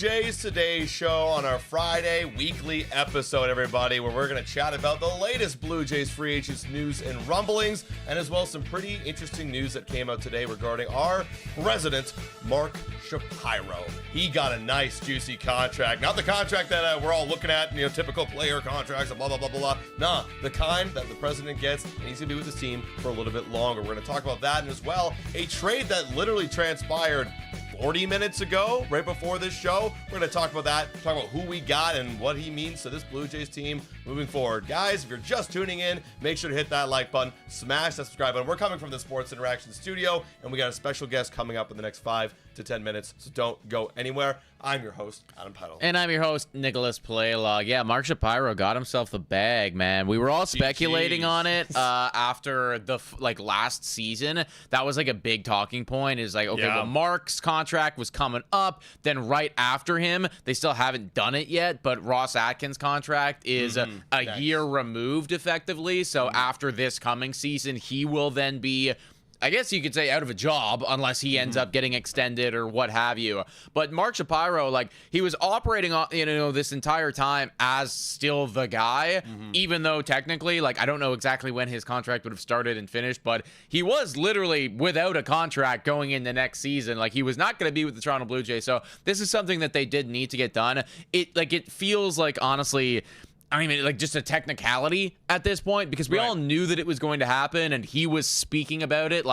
Jays Today show on our Friday weekly episode, everybody, where we're going to chat about the latest Blue Jays free agents news and rumblings, and as well some pretty interesting news that came out today regarding our president, Mark Shapiro. He got a nice, juicy contract. Not the contract that we're all looking at, typical player contracts and blah, blah, blah, blah, blah. Nah, the kind that the president gets, and he's going to be with his team for a little bit longer. We're going to talk about that, and as well, a trade that literally transpired 40 minutes ago, right before this show. We're going to talk about that, talk about who we got and what he means to this Blue Jays team moving forward. Guys, if you're just tuning in, make sure to hit that like button, smash that subscribe button. We're coming from the Sports Interaction studio, and we got a special guest coming up in the next 5 to 10 minutes, so don't go anywhere. I'm your host, Adam Peddle. And I'm your host, Nicholas Palaylog. Yeah, Mark Shapiro got himself the bag, man. We were all speculating on it after the last season. That was like a big talking point. Is like, okay, well, Mark's contract was coming up. Then right after him, they still haven't done it yet, but Ross Atkins' contract is a year removed, effectively. So after this coming season, he will then be, I guess you could say, out of a job unless he ends up getting extended or what have you. But Mark Shapiro, he was operating on, this entire time as still the guy, even though technically, I don't know exactly when his contract would have started and finished, but he was literally without a contract going into next season. He was not going to be with the Toronto Blue Jays. So this is something that they did need to get done. It feels like, honestly, just a technicality at this point, because we all knew that it was going to happen, and he was speaking about it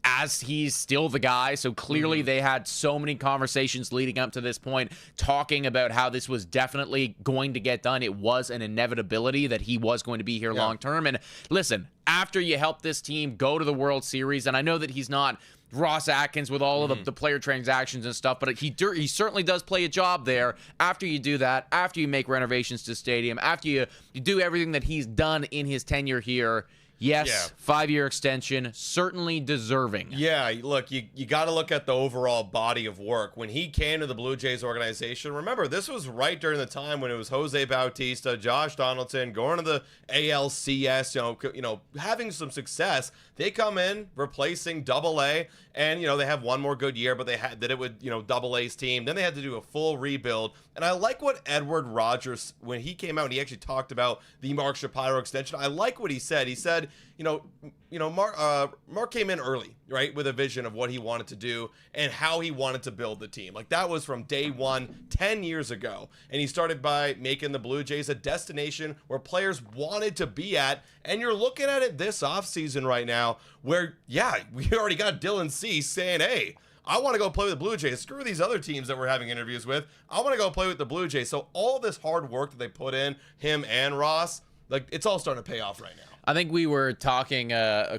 as he's still the guy. So clearly they had so many conversations leading up to this point, talking about how this was definitely going to get done. It was an inevitability that he was going to be here long term. And listen, after you help this team go to the World Series, and I know that he's not Ross Atkins with all of the player transactions and stuff, but he certainly does play a job there. After you do that, after you make renovations to the stadium, after you do everything that he's done in his tenure here, yes, 5-year extension, certainly deserving. Yeah, look, you got to look at the overall body of work. When he came to the Blue Jays organization, remember, this was right during the time when it was Jose Bautista, Josh Donaldson, going to the ALCS, having some success. They come in replacing Double-A, and, they have one more good year, but they did it with, Double-A's team. Then they had to do a full rebuild. And I like what Edward Rogers, when he came out and he actually talked about the Mark Shapiro extension, I like what he said. He said, Mark came in early, right, with a vision of what he wanted to do and how he wanted to build the team. That was from day one, 10 years ago. And he started by making the Blue Jays a destination where players wanted to be at. And you're looking at it this offseason right now where, we already got Dylan Cease saying, hey, I want to go play with the Blue Jays. Screw these other teams that we're having interviews with. I want to go play with the Blue Jays. So all this hard work that they put in, him and Ross, it's all starting to pay off right now. I think we were talking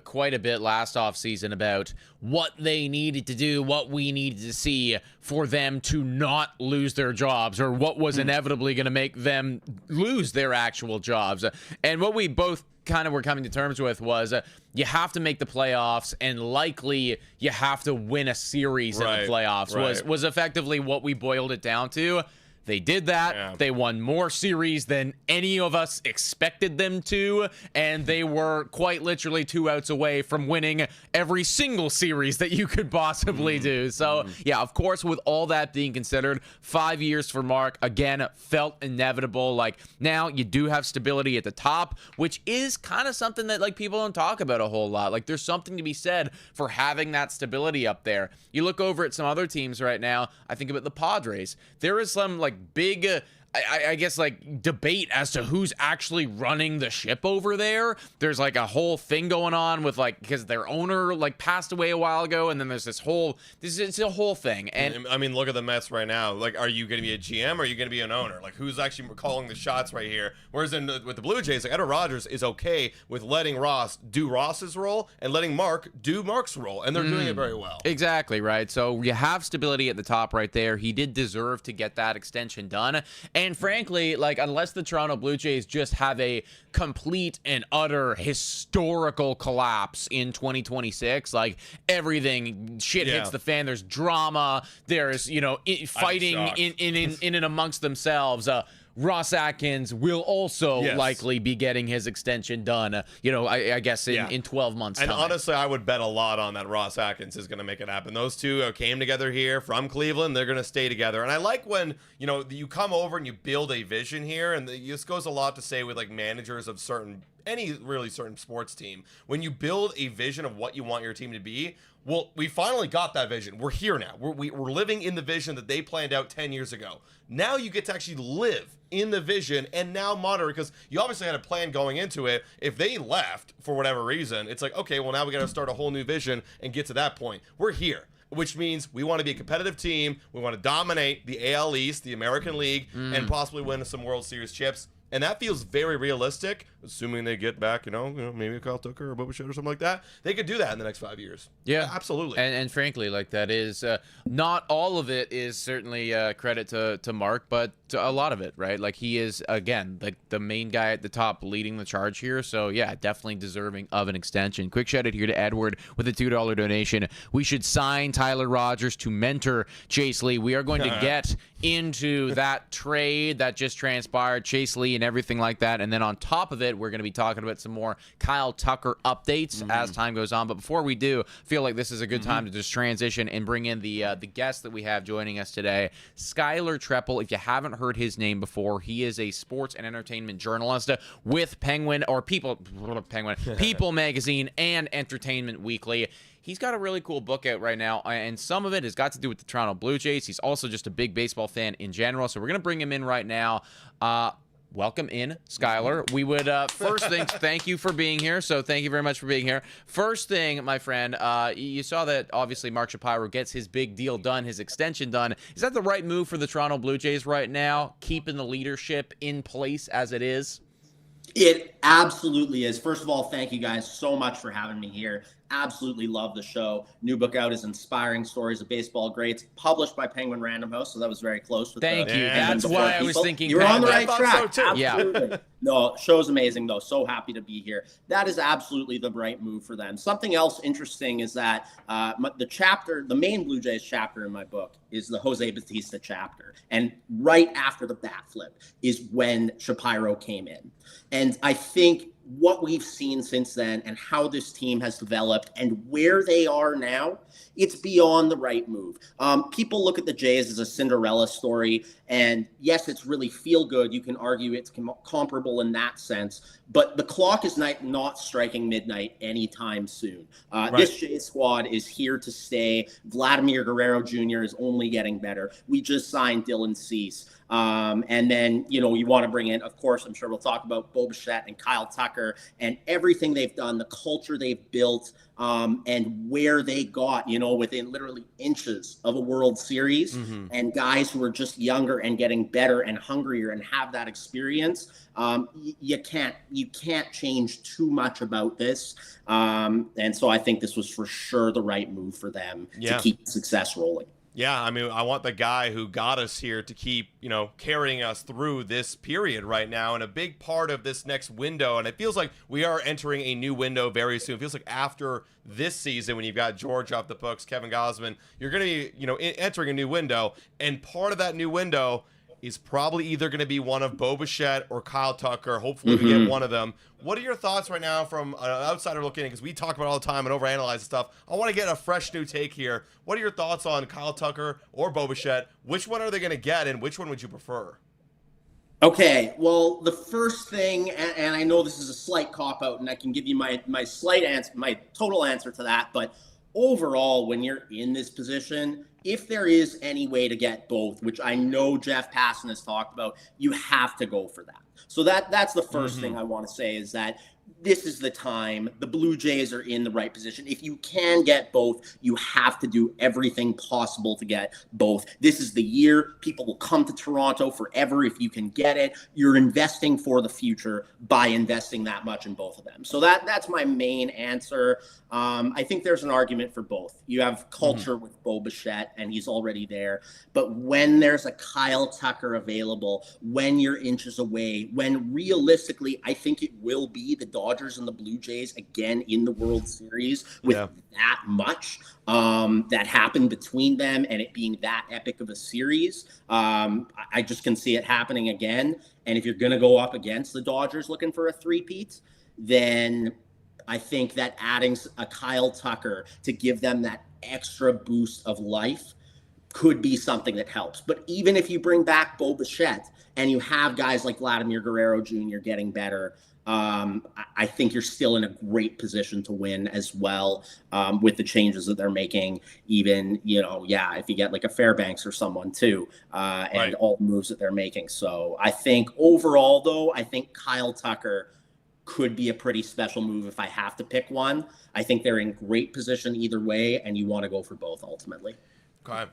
quite a bit last offseason about what they needed to do, what we needed to see for them to not lose their jobs, or what was inevitably going to make them lose their actual jobs. And what we both kind of were coming to terms with was you have to make the playoffs, and likely you have to win a series in the playoffs was effectively what we boiled it down to. They did that. Yeah. They won more series than any of us expected them to, and they were quite literally 2 outs away from winning every single series that you could possibly do. So, of course, with all that being considered, 5 years for Mark, again, felt inevitable. Now you do have stability at the top, which is kind of something that, people don't talk about a whole lot. There's something to be said for having that stability up there. You look over at some other teams right now, I think about the Padres. There is some, big I guess debate as to who's actually running the ship over there. There's a whole thing going on with because their owner passed away a while ago, and then there's it's a whole thing. And I mean, look at the Mets right now. Are you going to be a GM or are you going to be an owner? Who's actually calling the shots right here? Whereas with the Blue Jays, Edward Rogers is okay with letting Ross do Ross's role and letting Mark do Mark's role, and they're doing it very well. Exactly, right? So you have stability at the top right there. He did deserve to get that extension done. And frankly, unless the Toronto Blue Jays just have a complete and utter historical collapse in 2026, everything hits the fan. There's drama. There's fighting in and amongst themselves. Ross Atkins will also likely be getting his extension done, I guess in 12 months' and time. Honestly, I would bet a lot on that Ross Atkins is going to make it happen. Those two came together here from Cleveland. They're going to stay together. And I like when, you come over and you build a vision here. And this goes a lot to say with like managers of any really certain sports team. When you build a vision of what you want your team to be, well, we finally got that vision. We're here now. We're living in the vision that they planned out 10 years ago. Now you get to actually live in the vision and now monitor, because you obviously had a plan going into it. If they left for whatever reason, it's like, okay, well, now we got to start a whole new vision and get to that point. We're here, which means we want to be a competitive team. We want to dominate the AL East, the American League, and possibly win some World Series chips. And that feels very realistic, assuming they get back, maybe a Kyle Tucker or a Boba Shett or something like that. They could do that in the next 5 years. Yeah, absolutely. And frankly, like that is not all of it is certainly credit to Mark, but to a lot of it, right? Like he is, again, like the main guy at the top leading the charge here. So yeah, definitely deserving of an extension. Quick shout out here to Edward with a $2 donation. We should sign Tyler Rogers to mentor Chase Lee. We are going to get into that trade that just transpired, Chase Lee and everything like that. And then on top of it, we're going to be talking about some more Kyle Tucker updates as time goes on. But before we do, I feel like this is a good time to just transition and bring in the guest that we have joining us today, Skyler Treel. If you haven't heard his name before, he is a sports and entertainment journalist with People Magazine and Entertainment Weekly. He's got a really cool book out right now, and some of it has got to do with the Toronto Blue Jays. He's also just a big baseball fan in general, so we're going to bring him in right now. Welcome in, Skyler. We would, first thing, thank you for being here. So thank you very much for being here. First thing, my friend, you saw that obviously Mark Shapiro gets his big deal done, his extension done. Is that the right move for the Toronto Blue Jays right now, keeping the leadership in place as it is? It absolutely is. First of all, thank you guys so much for having me here. Absolutely love the show. New book out is Inspiring Stories of Baseball Greats, published by Penguin Random House, so that was very close. Thank you. That's why I was thinking. You were on the right track. So absolutely. Yeah. No, show's amazing, though. So happy to be here. That is absolutely the right move for them. Something else interesting is that the main Blue Jays chapter in my book is the Jose Bautista chapter. And right after the bat flip is when Shapiro came in. And I think what we've seen since then and how this team has developed and where they are now, it's beyond the right move. People look at the Jays as a Cinderella story, and yes, it's really feel good. You can argue it's comparable in that sense, but the clock is not striking midnight anytime soon. This Jays squad is here to stay. Vladimir Guerrero Jr. is only getting better. We just signed Dylan Cease. And then, you want to bring in, of course, I'm sure we'll talk about Boba Shett and Kyle Tucker and everything they've done, the culture they've built, and where they got, within literally inches of a World Series, and guys who are just younger and getting better and hungrier and have that experience. You can't change too much about this. And so I think this was for sure the right move for them to keep success rolling. Yeah, I mean, I want the guy who got us here to keep, carrying us through this period right now. And a big part of this next window, and it feels like we are entering a new window very soon. It feels like after this season, when you've got George off the books, Kevin Gausman, you're going to be, entering a new window. And part of that new window is probably either going to be one of Boba Shett or Kyle Tucker. Hopefully we get one of them. What are your thoughts right now from an outsider looking in? Because we talk about it all the time and overanalyze stuff. I want to get a fresh new take here. What are your thoughts on Kyle Tucker or Boba Shett? Which one are they going to get, and which one would you prefer? Okay, well, the first thing, and I know this is a slight cop-out, and I can give you my slight answer, my total answer to that, but overall, when you're in this position, if there is any way to get both, which I know Jeff Passan has talked about, you have to go for that. So that's the first thing I want to say, is that this is the time. The Blue Jays are in the right position. If you can get both, you have to do everything possible to get both. This is the year. People will come to Toronto forever if you can get it. You're investing for the future by investing that much in both of them. So that's my main answer. I think there's an argument for both. You have culture with Boba Shett, and he's already there. But when there's a Kyle Tucker available, when you're inches away, when realistically I think it will be the Dodgers and the Blue Jays again in the World Series with that much that happened between them and it being that epic of a series. I just can see it happening again. And if you're going to go up against the Dodgers looking for a three-peat, then I think that adding a Kyle Tucker to give them that extra boost of life could be something that helps. But even if you bring back Bo Bichette and you have guys like Vladimir Guerrero Jr. getting better, I think you're still in a great position to win as well with the changes that they're making. Even, if you get like a Fairbanks or someone too, and all the moves that they're making. So I think overall, though, I think Kyle Tucker could be a pretty special move if I have to pick one. I think they're in great position either way, and you want to go for both ultimately.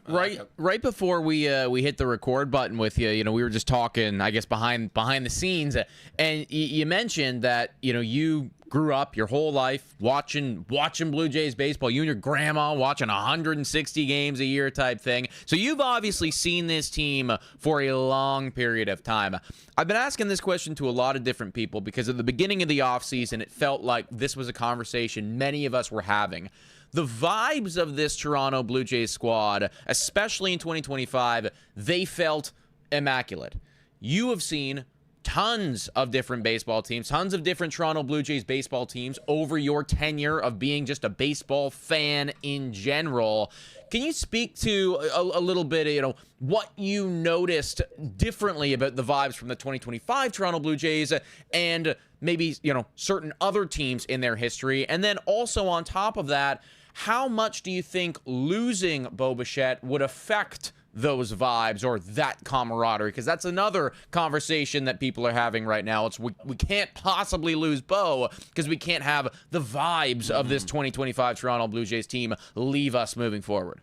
Right before we hit the record button with you, we were just talking, I guess, behind the scenes, and you mentioned that you grew up your whole life watching Blue Jays baseball. You and your grandma watching 160 games a year type thing. So you've obviously seen this team for a long period of time. I've been asking this question to a lot of different people because at the beginning of the offseason, it felt like this was a conversation many of us were having. The vibes of this Toronto Blue Jays squad, especially in 2025, they felt immaculate. You have seen tons of different baseball teams, tons of different Toronto Blue Jays baseball teams over your tenure of being just a baseball fan in general. Can you speak to a little bit, what you noticed differently about the vibes from the 2025 Toronto Blue Jays and maybe, certain other teams in their history? And then also on top of that, how much do you think losing Bo Bichette would affect those vibes or that camaraderie? Because that's another conversation that people are having right now. It's we can't possibly lose Bo because we can't have the vibes of this 2025 Toronto Blue Jays team leave us moving forward.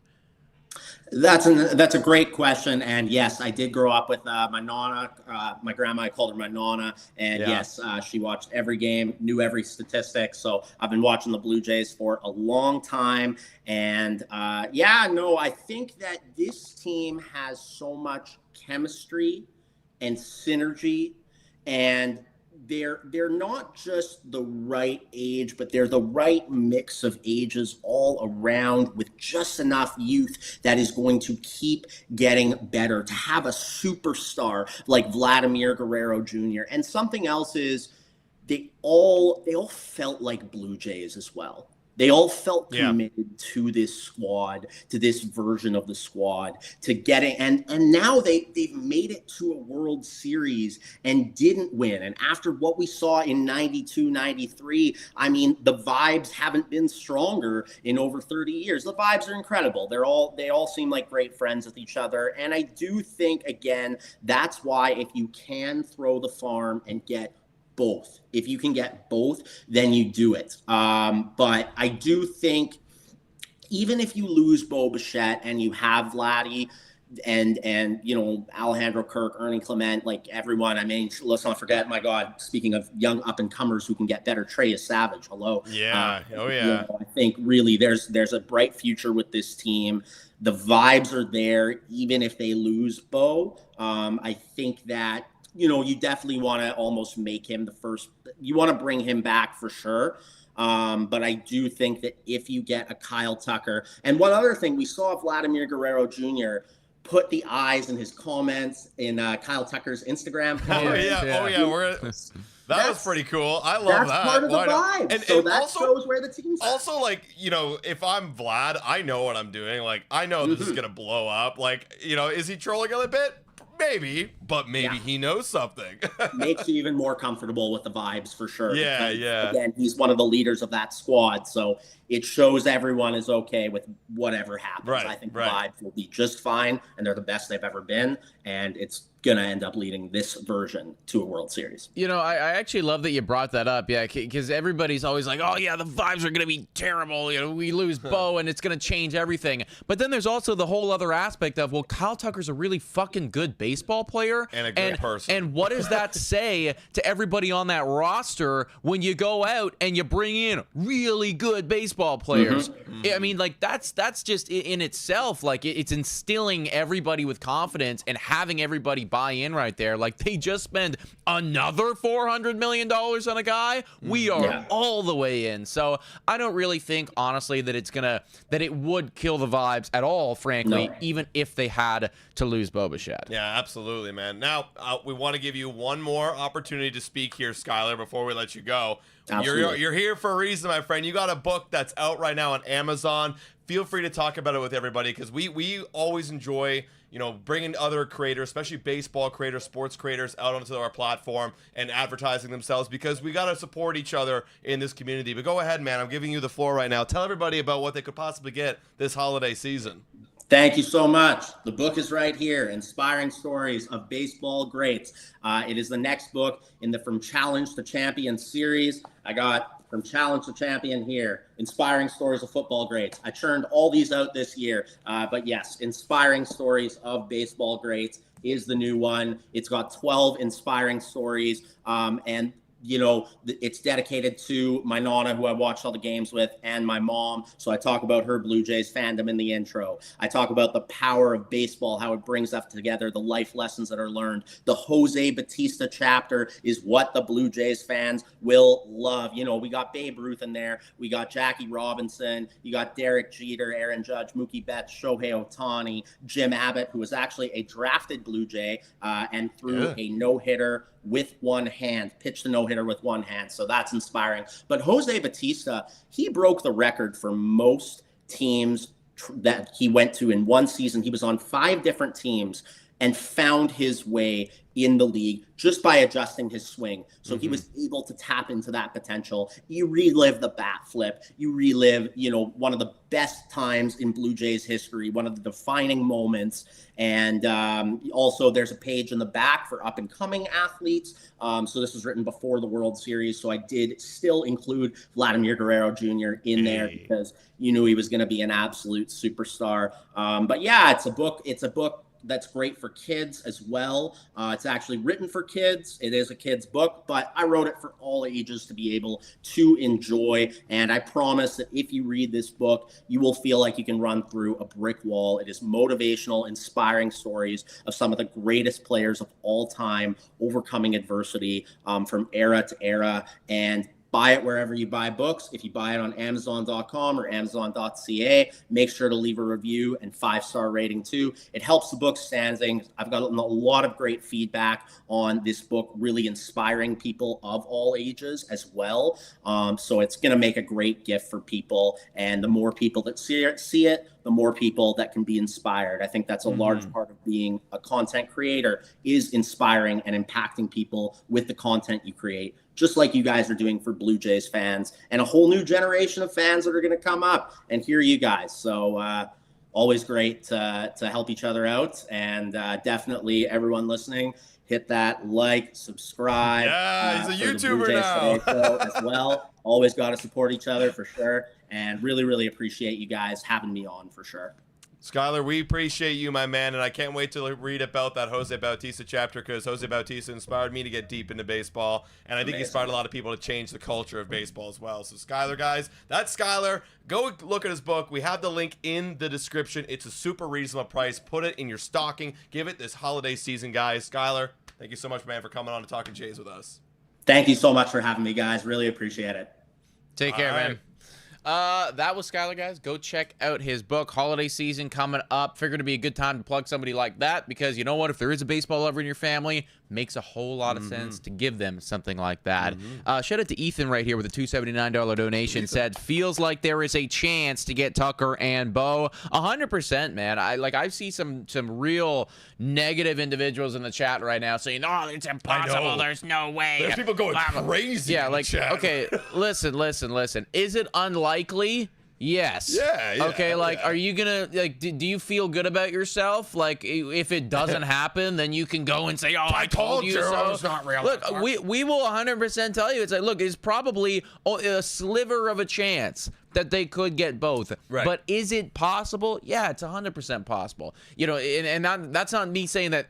That's a great question, and yes, I did grow up with my nonna, my grandma. I called her my nonna, and yes, she watched every game, knew every statistic. So I've been watching the Blue Jays for a long time, and I think that this team has so much chemistry and synergy, and they're not just the right age, but they're the right mix of ages all around with just enough youth that is going to keep getting better. To have a superstar like Vladimir Guerrero Jr. And something else is they all felt like Blue Jays as well. They all felt committed to this squad, to this version of the squad, to getting and now they've made it to a World Series and didn't win. And after what we saw in 92, 93, I mean, the vibes haven't been stronger in over 30 years. The vibes are incredible. They all seem like great friends with each other. And I do think, again, that's why if you can throw the farm and get both. If you can get both, then you do it. But I do think even if you lose Bo Bichette and you have Vladdy and Alejandro Kirk, Ernie Clement, like everyone, I mean, let's not forget, my God, speaking of young up-and-comers who can get better, Trey Savage, hello. Yeah, I think really there's a bright future with this team. The vibes are there, even if they lose Bo. I think that you definitely want to almost make him the first. You want to bring him back for sure. But I do think that if you get a Kyle Tucker, and one other thing, we saw Vladimir Guerrero Jr. put the eyes in his comments in Kyle Tucker's Instagram. That was pretty cool. I love that. That's part of the vibe. And that also shows where the team's at. Also, if I'm Vlad, I know what I'm doing. Like, I know this is going to blow up. Like, is he trolling a little bit? Maybe, but maybe he knows something. Makes you even more comfortable with the vibes for sure. Yeah. Again, he's one of the leaders of that squad, so it shows everyone is okay with whatever happens. Right, I think the vibes will be just fine, and they're the best they've ever been, and it's going to end up leading this version to a World Series. I actually love that you brought that up, because everybody's always like, oh, yeah, the vibes are going to be terrible. We lose Bo, and it's going to change everything. But then there's also the whole other aspect of, well, Kyle Tucker's a really fucking good baseball player. And a good person. And what does that say to everybody on that roster when you go out and you bring in really good baseball players? I mean, like, that's just in itself, like, it's instilling everybody with confidence and having everybody buy-in right there. Like, they just spend another $400 million on a guy. We are all the way in. So I don't really think, honestly, that it would kill the vibes at all, frankly, even if they had to lose Bo Bichette. Yeah, absolutely, man. Now, we want to give you one more opportunity to speak here, Skyler, before we let you go. You're here for a reason, my friend. You got a book that's out right now on Amazon. Feel free to talk about it with everybody, because we always enjoy, bringing other creators, especially baseball creators, sports creators, out onto our platform and advertising themselves, because we got to support each other in this community. But go ahead, man. I'm giving you the floor right now. Tell everybody about what they could possibly get this holiday season. Thank you so much. The book is right here, Inspiring Stories of Baseball Greats. It is the next book in the From Challenge to Champion series. I got From Challenge to Champion here, Inspiring Stories of Football Greats. I churned all these out this year, but yes, Inspiring Stories of Baseball Greats is the new one. It's got 12 inspiring stories, and it's dedicated to my Nana, who I watched all the games with, and my mom. So I talk about her Blue Jays fandom in the intro. I talk about the power of baseball, how it brings us together, the life lessons that are learned. The Jose Bautista chapter is what the Blue Jays fans will love. We got Babe Ruth in there. We got Jackie Robinson. You got Derek Jeter, Aaron Judge, Mookie Betts, Shohei Ohtani, Jim Abbott, who was actually a drafted Blue Jay and threw a no-hitter with one hand, pitched the no-hitter with one hand. So that's inspiring. But Jose Bautista, he broke the record for most teams that he went to in one season. He was on 5 different teams and found his way in the league just by adjusting his swing. So he was able to tap into that potential. You relive the bat flip. You relive, one of the best times in Blue Jays history, one of the defining moments. And also there's a page in the back for up and coming athletes. So this was written before the World Series. So I did still include Vladimir Guerrero Jr. in there because you knew he was going to be an absolute superstar. But yeah, it's a book that's great for kids as well. It's actually written for kids. It is a kid's book, but I wrote it for all ages to be able to enjoy. And I promise that if you read this book, you will feel like you can run through a brick wall. It is motivational, inspiring stories of some of the greatest players of all time, overcoming adversity from era to era. And buy it wherever you buy books. If you buy it on Amazon.com or Amazon.ca, make sure to leave a review and 5-star rating too. It helps the book standing. I've gotten a lot of great feedback on this book, really inspiring people of all ages as well. So it's going to make a great gift for people. And the more people that see it, the more people that can be inspired. I think that's a large part of being a content creator, is inspiring and impacting people with the content you create, just like you guys are doing for Blue Jays fans and a whole new generation of fans that are going to come up and hear you guys. So always great to help each other out. And definitely everyone listening, hit that like, subscribe. Yeah, he's a YouTuber now. As well. Always got to support each other for sure. And really, really appreciate you guys having me on for sure. Skyler, we appreciate you, my man, and I can't wait to read about that Jose Bautista chapter, because Jose Bautista inspired me to get deep into baseball, and I think he inspired a lot of people to change the culture of baseball as well. So Skyler, guys, that's Skyler. Go look at his book. We have the link in the description. It's a super reasonable price. Put it in your stocking. Give it this holiday season, guys. Skyler, thank you so much, man, for coming on and talking Jays with us. Thank you so much for having me, guys. Really appreciate it. Take care, man. That was Skyler, guys. Go check out his book. Holiday season coming up. Figured it'd be a good time to plug somebody like that, because you know what? If there is a baseball lover in your family, makes a whole lot of sense to give them something like that. Shout out to Ethan right here with a $279 donation. Said, feels like there is a chance to get Tucker and Bo. 100%, man. I see some real negative individuals in the chat right now saying, oh, it's impossible. There's no way. There's people going crazy. Yeah, like, chat. Okay, listen. Is it unlikely? Yes. Yeah. Okay, are you gonna, do you feel good about yourself? Like, if it doesn't happen, then you can go and say, oh, I told you so. It's not real. Look, we will 100% tell you. It's like, look, it's probably a sliver of a chance that they could get both. Right. But is it possible? Yeah, it's 100% possible. And that's not me saying that,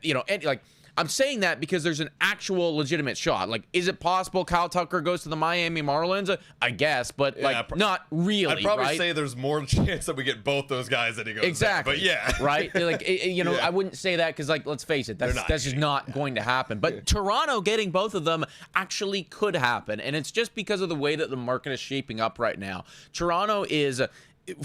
I'm saying that because there's an actual legitimate shot. Like, is it possible Kyle Tucker goes to the Miami Marlins? I guess, but not really. I'd probably right? say there's more chance that we get both those guys than he goes exactly. there, but yeah, right. Like, I wouldn't say that because, like, let's face it, that's just not going to happen. But Toronto getting both of them actually could happen, and it's just because of the way that the market is shaping up right now. Toronto is,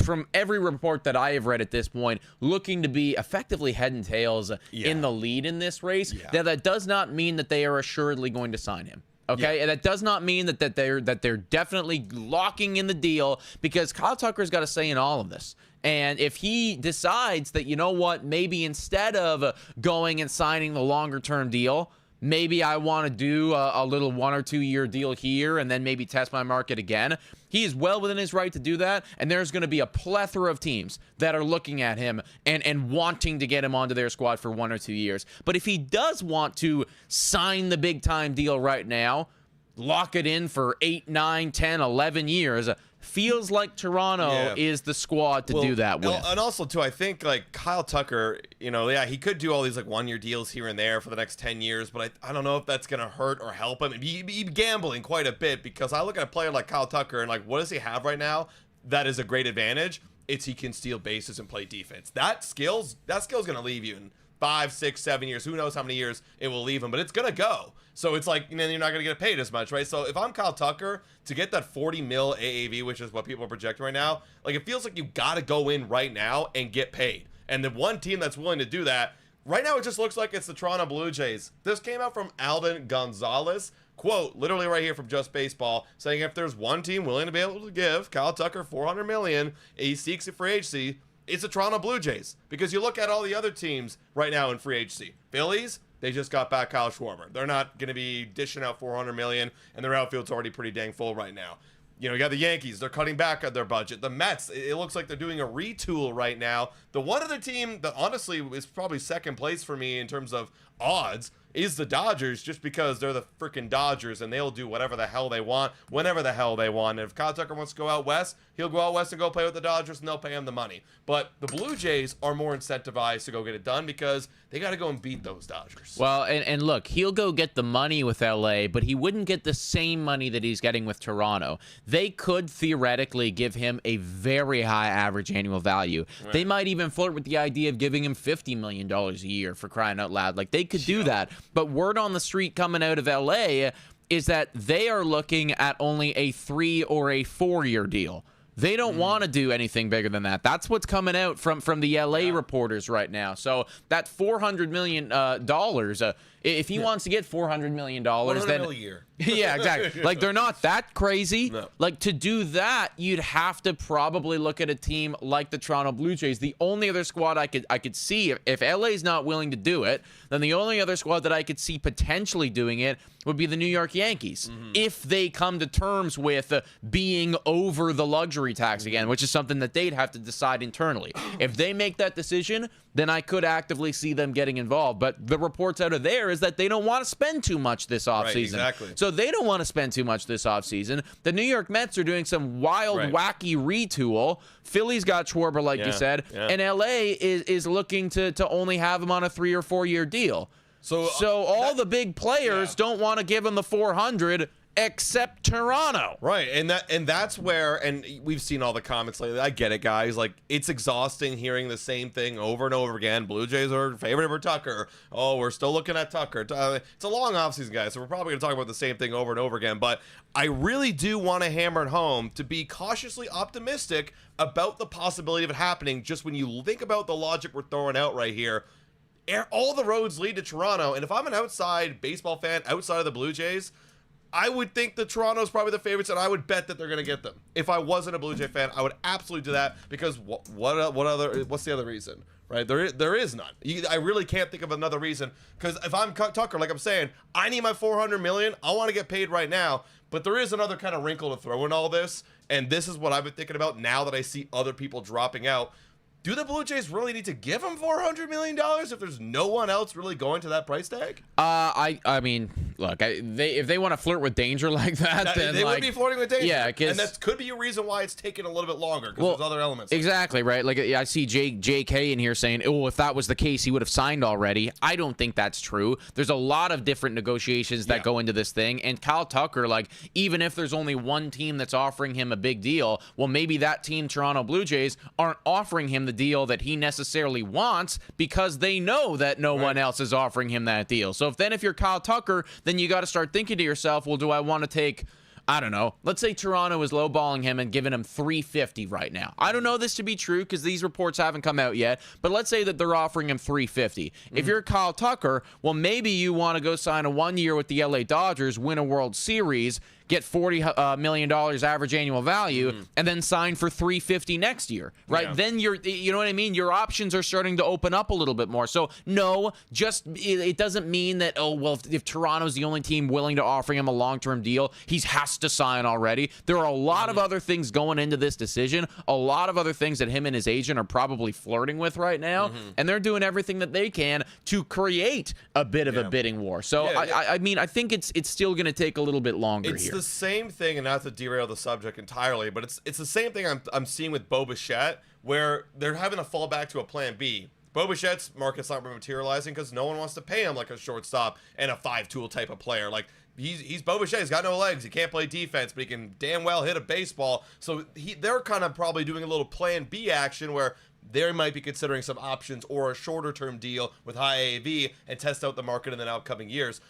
from every report that I have read at this point, looking to be effectively head and tails in the lead in this race. Now, that does not mean that they are assuredly going to sign him. Okay, and that does not mean that they're definitely locking in the deal, because Kyle Tucker's got a say in all of this. And if he decides that, you know what, maybe instead of going and signing the longer term deal, maybe I want to do a little 1 or 2 year deal here and then maybe test my market again, he is well within his right to do that. And there's going to be a plethora of teams that are looking at him and wanting to get him onto their squad for 1 or 2 years. But if he does want to sign the big time deal right now, lock it in for 8, 9, 10, 11 years, feels like Toronto is the squad to do that with. And also, too, I think, like, Kyle Tucker, he could do all these, like, 1 year deals here and there for the next 10 years, but I don't know if that's going to hurt or help him. He'd be gambling quite a bit, because I look at a player like Kyle Tucker and, like, what does he have right now that is a great advantage? It's he can steal bases and play defense. That skill's going to leave you in 5, 6, 7 years. Who knows how many years it will leave him, but it's going to go. So it's like, you're not going to get paid as much, right? So if I'm Kyle Tucker, to get that 40 mil AAV, which is what people are projecting right now, like, it feels like you got to go in right now and get paid. And the one team that's willing to do that, right now, it just looks like it's the Toronto Blue Jays. This came out from Alden Gonzalez, quote, literally right here from Just Baseball, saying if there's one team willing to be able to give Kyle Tucker $400 million, he seeks a free agency, it's the Toronto Blue Jays. Because you look at all the other teams right now in free agency. Phillies, they just got back Kyle Schwarber. They're not going to be dishing out $400 million, and their outfield's already pretty dang full right now. You got the Yankees. They're cutting back on their budget. The Mets, it looks like they're doing a retool right now. The one other team that honestly is probably second place for me in terms of odds is the Dodgers, just because they're the freaking Dodgers, and they'll do whatever the hell they want, whenever the hell they want. And if Kyle Tucker wants to go out west, he'll go out west and go play with the Dodgers, and they'll pay him the money. But the Blue Jays are more incentivized to go get it done, because they got to go and beat those Dodgers. Well, and look, he'll go get the money with LA, but he wouldn't get the same money that he's getting with Toronto. They could theoretically give him a very high average annual value. Right. They might even flirt with the idea of giving him $50 million a year, for crying out loud. Like, they could do that. But word on the street coming out of LA is that they are looking at only a 3 or a 4 year deal. They don't want to do anything bigger than that. That's what's coming out from the LA reporters right now. So that $400 million, if he wants to get $400 million, then a year. Yeah, exactly. Like, they're not that crazy. No. Like, to do that, you'd have to probably look at a team like the Toronto Blue Jays. The only other squad I could see, if LA's not willing to do it, then the only other squad that I could see potentially doing it would be the New York Yankees, if they come to terms with being over the luxury tax again, which is something that they'd have to decide internally. If they make that decision, then I could actively see them getting involved. But the reports out of there is that they don't want to spend too much this offseason. Right, exactly. So they don't want to spend too much this offseason. The New York Mets are doing some wild, wacky retool. Philly's got Schwarber, like you said, and LA is looking to only have him on a 3 or 4 year deal. So all the big players don't want to give him the 400 except Toronto. Right, and that's where, and we've seen all the comments lately. I get it, guys. Like, it's exhausting hearing the same thing over and over again. Blue Jays are favorite over Tucker. Oh, we're still looking at Tucker. It's a long offseason, guys, so we're probably going to talk about the same thing over and over again. But I really do want to hammer it home to be cautiously optimistic about the possibility of it happening. Just when you think about the logic we're throwing out right here, all the roads lead to Toronto. And if I'm an outside baseball fan outside of the Blue Jays, I would think that Toronto's probably the favorites, and I would bet that they're going to get them. If I wasn't a Blue Jay fan, I would absolutely do that, because what's the other reason, right? There is none. I really can't think of another reason, because if I'm Tucker, like I'm saying, I need my $400 million. I want to get paid right now, but there is another kind of wrinkle to throw in all this, and this is what I've been thinking about now that I see other people dropping out. Do the Blue Jays really need to give him $400 million if there's no one else really going to that price tag? I mean, look, if they want to flirt with danger like that, then they would be flirting with danger. Yeah, and that could be a reason why it's taking a little bit longer because there's other elements. Exactly, right? Like I see JK in here saying, oh, if that was the case, he would have signed already. I don't think that's true. There's a lot of different negotiations that go into this thing. And Kyle Tucker, like, even if there's only one team that's offering him a big deal, well, maybe that team, Toronto Blue Jays, aren't offering him the deal that he necessarily wants because they know that no one else is offering him that deal. So if you're Kyle Tucker, then you got to start thinking to yourself, well, do I want to take, I don't know, let's say Toronto is lowballing him and giving him $350 right now. I don't know this to be true because these reports haven't come out yet, but let's say that they're offering him $350. If you're Kyle Tucker, well, maybe you want to go sign a 1 year with the LA Dodgers, win a World Series, get $40 million average annual value, and then sign for $350 next year, right? Yeah. Then you know what I mean? Your options are starting to open up a little bit more. So no, it doesn't mean that, oh, well, if Toronto's the only team willing to offer him a long-term deal, he has to sign already. There are a lot of other things going into this decision, a lot of other things that him and his agent are probably flirting with right now, and they're doing everything that they can to create a bit of a bidding war. So I mean, I think it's still going to take a little bit longer here. The same thing, and not to derail the subject entirely, but it's the same thing I'm seeing with Bo Bichette, where they're having to fall back to a plan B. Bo Bichette's market's not materializing because no one wants to pay him like a shortstop and a 5-tool type of player. Like, he's Bo Bichette. He's got no legs. He can't play defense, but he can damn well hit a baseball. So they're kind of probably doing a little plan B action where they might be considering some options or a shorter-term deal with high AAV and test out the market in the upcoming years.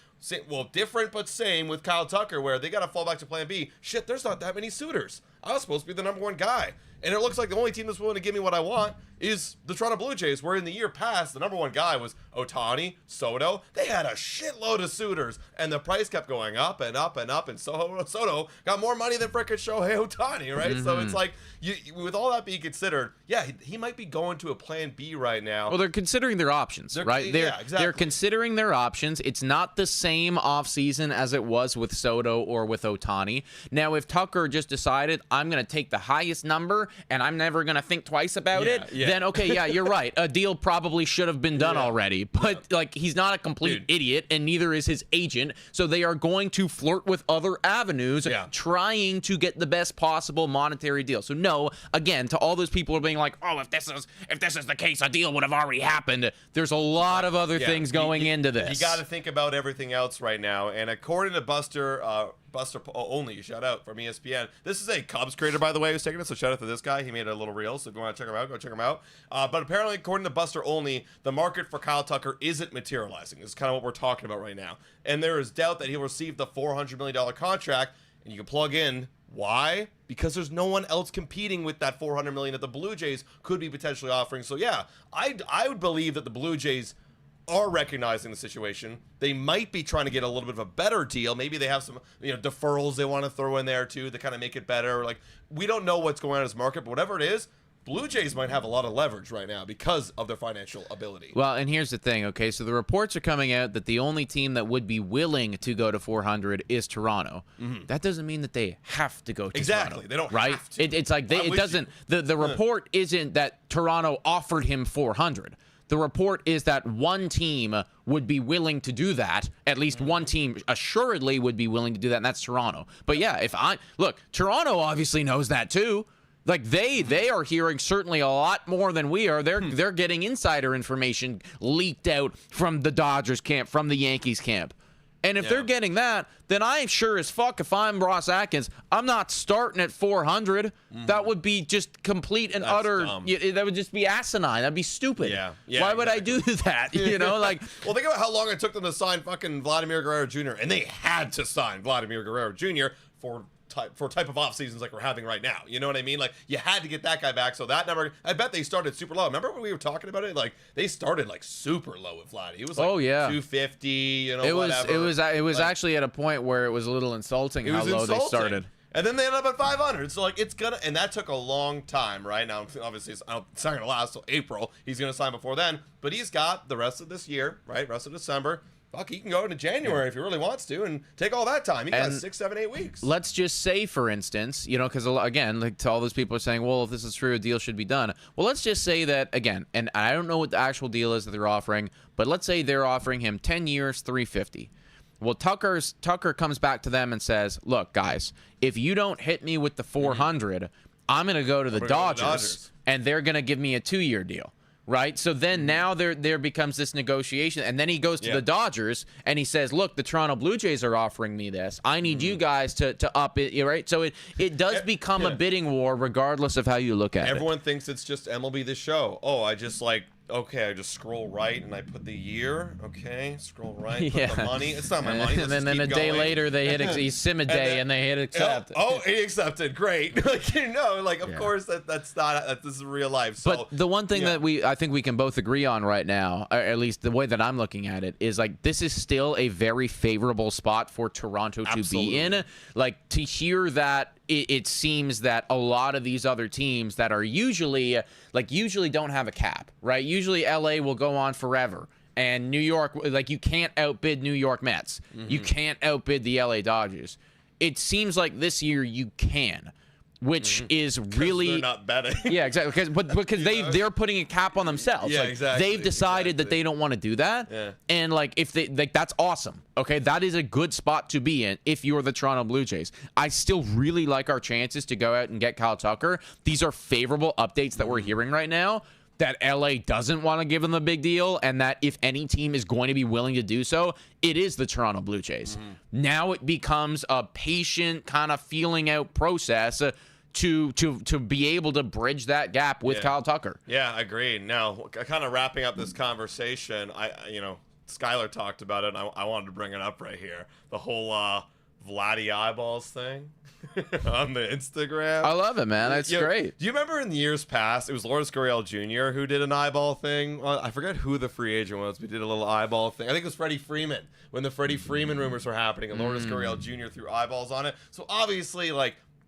Well, different but same with Kyle Tucker, where they got to fall back to plan B. Shit, there's not that many suitors. I was supposed to be the number one guy. And it looks like the only team that's willing to give me what I want is the Toronto Blue Jays, where in the year past, the number one guy was Ohtani, Soto. They had a shitload of suitors, and the price kept going up and up and up, and Soto got more money than frickin' Shohei Ohtani, right? So it's like, with all that being considered, he might be going to a plan B right now. Well, they're considering their options, right? They're considering their options. It's not the same offseason as it was with Soto or with Ohtani. Now, if Tucker just decided, I'm going to take the highest number, and I'm never going to think twice about it, then okay, you're right. A deal probably should have been done already. But like, he's not a complete idiot, and neither is his agent. So they are going to flirt with other avenues, trying to get the best possible monetary deal. So no, again, to all those people who are being like, oh, if this is the case, a deal would have already happened. There's a lot of other things going into this. You got to think about everything else right now. And according to Buster Only, shout out from ESPN. This is a Cubs creator, by the way, who's taking it. So shout out to this guy. He made a little reel. So if you want to check him out, go check him out. But apparently, according to Buster Only, the market for Kyle Tucker isn't materializing. This is kind of what we're talking about right now. And there is doubt that he'll receive the $400 million contract. And you can plug in why? Because there's no one else competing with that $400 million that the Blue Jays could be potentially offering. So yeah, I would believe that the Blue Jays are recognizing the situation. They might be trying to get a little bit of a better deal. Maybe they have some, deferrals they want to throw in there too to kind of make it better. Like, we don't know what's going on in his market, but whatever it is, Blue Jays might have a lot of leverage right now because of their financial ability. Well, and here's the thing, okay? So the reports are coming out that the only team that would be willing to go to 400 is Toronto. That doesn't mean that they have to go to Toronto. They don't right? have to. It's like it doesn't. The report isn't that Toronto offered him 400. The report is that one team would be willing to do that. At least one team assuredly would be willing to do that, and that's Toronto. But yeah, Toronto obviously knows that too. Like, they are hearing certainly a lot more than we are. They're getting insider information leaked out from the Dodgers camp, from the Yankees camp. And if they're getting that, then I sure as fuck, if I'm Ross Atkins, I'm not starting at 400. That would be just complete and utter. That would just be asinine. That'd be stupid. Yeah. Why would I do that? Like. Well, think about how long it took them to sign fucking Vladimir Guerrero Jr. And they had to sign Vladimir Guerrero Jr. for type of off seasons like we're having right now. You know what I mean? Like, you had to get that guy back. So that number, I bet they started super low. Remember when we were talking about it? Like, they started like super low with Vlad. He was like 250, whatever. It was like, actually at a point where it was a little insulting how low they started. And then they ended up at 500. So, like, and that took a long time, right? Now, obviously, it's not going to last till April. He's going to sign before then. But he's got the rest of this year, right? Rest of December. Fuck, he can go into January if he really wants to and take all that time. He got 6, 7, 8 weeks. Let's just say, for instance, because again, like, to all those people are saying, well, if this is true, a deal should be done. Well, let's just say that, again, and I don't know what the actual deal is that they're offering, but let's say they're offering him 10 years, $350. Well, Tucker comes back to them and says, look, guys, if you don't hit me with the 400, I'm going to go to the Dodgers, and they're going to give me a 2-year deal. Right. So then now there becomes this negotiation. And then he goes to the Dodgers and he says, look, the Toronto Blue Jays are offering me this. I need you guys to up it. Right. So it does become a bidding war regardless of how you look at it. Everyone thinks it's just MLB The Show. Oh, I just I just scroll right and I put the year. Okay, scroll right, put the money. It's not my money. And then a day later they hit he sim a day and they hit accept. Oh, he accepted. Great. Of course that's not this is real life. So, but the one thing that I think we can both agree on right now, or at least the way that I'm looking at it, is this is still a very favorable spot for Toronto to be in. To hear that. It seems that a lot of these other teams that are usually don't have a cap, right? Usually LA will go on forever. And New York, you can't outbid New York Mets. You can't outbid the LA Dodgers. It seems like this year you can, which is really they're not betting. Yeah, exactly. Because they're putting a cap on themselves. Yeah, exactly. They've decided that they don't want to do that. Yeah. And if they that's awesome. Okay, that is a good spot to be in if you're the Toronto Blue Jays. I still really like our chances to go out and get Kyle Tucker. These are favorable updates that we're hearing right now. That LA doesn't want to give them the big deal, and that if any team is going to be willing to do so, it is the Toronto Blue Jays. Now it becomes a patient kind of feeling out process to be able to bridge that gap with Kyle Tucker. Yeah, I agree. Now, kind of wrapping up this conversation, Skyler talked about it, and I wanted to bring it up right here. The whole Vladdy eyeballs thing on the Instagram. I love it, man. That's great. Do you remember in the years past, it was Lourdes Gurriel Jr. who did an eyeball thing? Well, I forget who the free agent was, but did a little eyeball thing. I think it was Freddie Freeman, when the Freddie Freeman rumors were happening, and Lourdes Gurriel Jr. threw eyeballs on it. So obviously,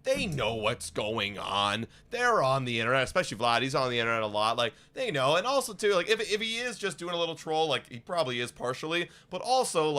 they know what's going on. They're on the internet, especially Vlad. He's on the internet a lot. They know. And also, too, if he is just doing a little troll, he probably is partially, but also,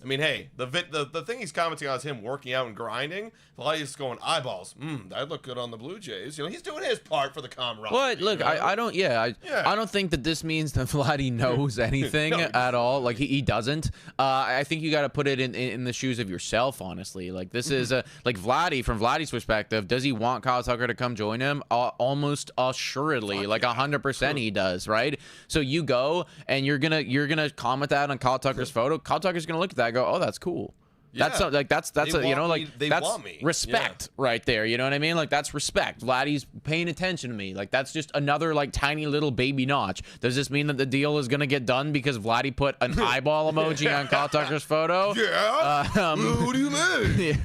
hey, the thing he's commenting on is him working out and grinding. Vladdy's going eyeballs. That look good on the Blue Jays. He's doing his part for the camaraderie. But look, I don't. I don't think that this means that Vladdy knows anything at all. He doesn't. I think you got to put it in the shoes of yourself. Honestly, this is Vladdy, from Vladdy's perspective. Does he want Kyle Tucker to come join him? Almost assuredly, 100% he does. Right. So you go and you're gonna comment that on Kyle Tucker's photo. Kyle Tucker's gonna look at that and go, oh, that's cool. Yeah. That's want me. Respect right there. You know what I mean? That's respect. Vladdy's paying attention to me. That's just another tiny little baby notch. Does this mean that the deal is gonna get done because Vladdy put an eyeball emoji on Kyle Tucker's photo? Yeah. Who do you mean?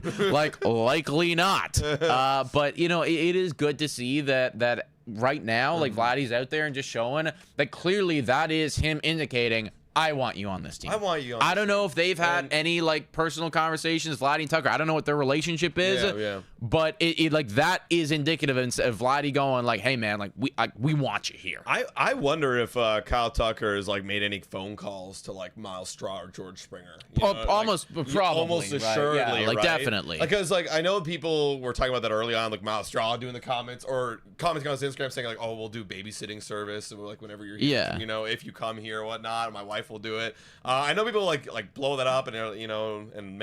Likely not. But it is good to see that right now, Vladdy's out there and just showing that clearly that is him indicating, I want you on this team. I want you on this I don't know if they've had any personal conversations, Vladdy and Tucker. I don't know what their relationship is. Yeah. But it that is indicative of Vladdy going hey man, we want you here. I wonder if Kyle Tucker has made any phone calls to Miles Straw or George Springer. Almost assuredly, right? right? Definitely. Because I know people were talking about that early on, Miles Straw doing the comments or commenting on his Instagram saying oh, we'll do babysitting service whenever you're here. Yeah. If you come here or whatnot, my wife will do it. I know people blow that up and and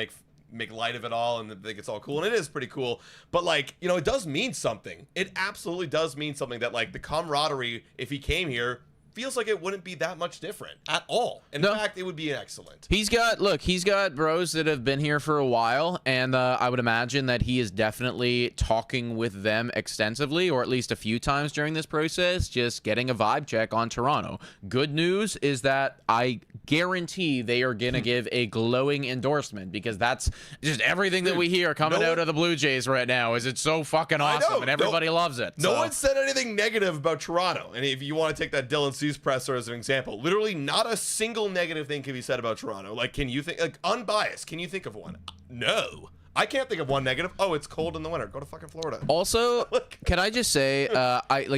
make light of it all and think it's all cool, and it is pretty cool, but it does mean something. It absolutely does mean something that the camaraderie, if he came here, feels like it wouldn't be that much different at all. In fact, it would be excellent. He's got bros that have been here for a while, and I would imagine that he is definitely talking with them extensively, or at least a few times during this process, just getting a vibe check on Toronto. Good news is that I guarantee they are going to give a glowing endorsement, because that's just everything that we hear coming out of the Blue Jays right now is it's so fucking awesome, and everybody loves it. No one said anything negative about Toronto, and if you want to take that Dylan Cease presser as an example, literally not a single negative thing can be said about Toronto. Can you think, unbiased, can you think of one? No. I can't think of one negative. Oh, it's cold in the winter. Go to fucking Florida. Also, can I just say,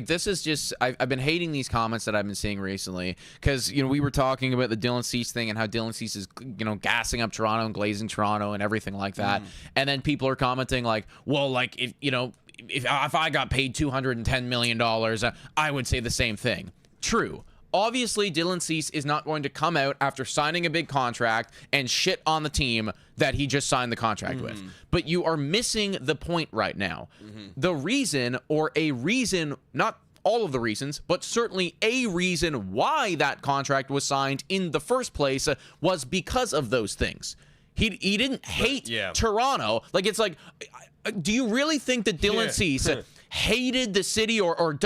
this is just, I've been hating these comments that I've been seeing recently, because, we were talking about the Dylan Cease thing and how Dylan Cease is, gassing up Toronto and glazing Toronto and everything like that. And then people are commenting if I got paid $210 million, I would say the same thing. True. obviously Dylan Cease is not going to come out after signing a big contract and shit on the team that he just signed the contract with. But you are missing the point right now. The reason, or a reason, not all of the reasons, but certainly a reason why that contract was signed in the first place was because of those things. He didn't hate Toronto. Like, it's like, do you really think that Dylan Cease hated the city or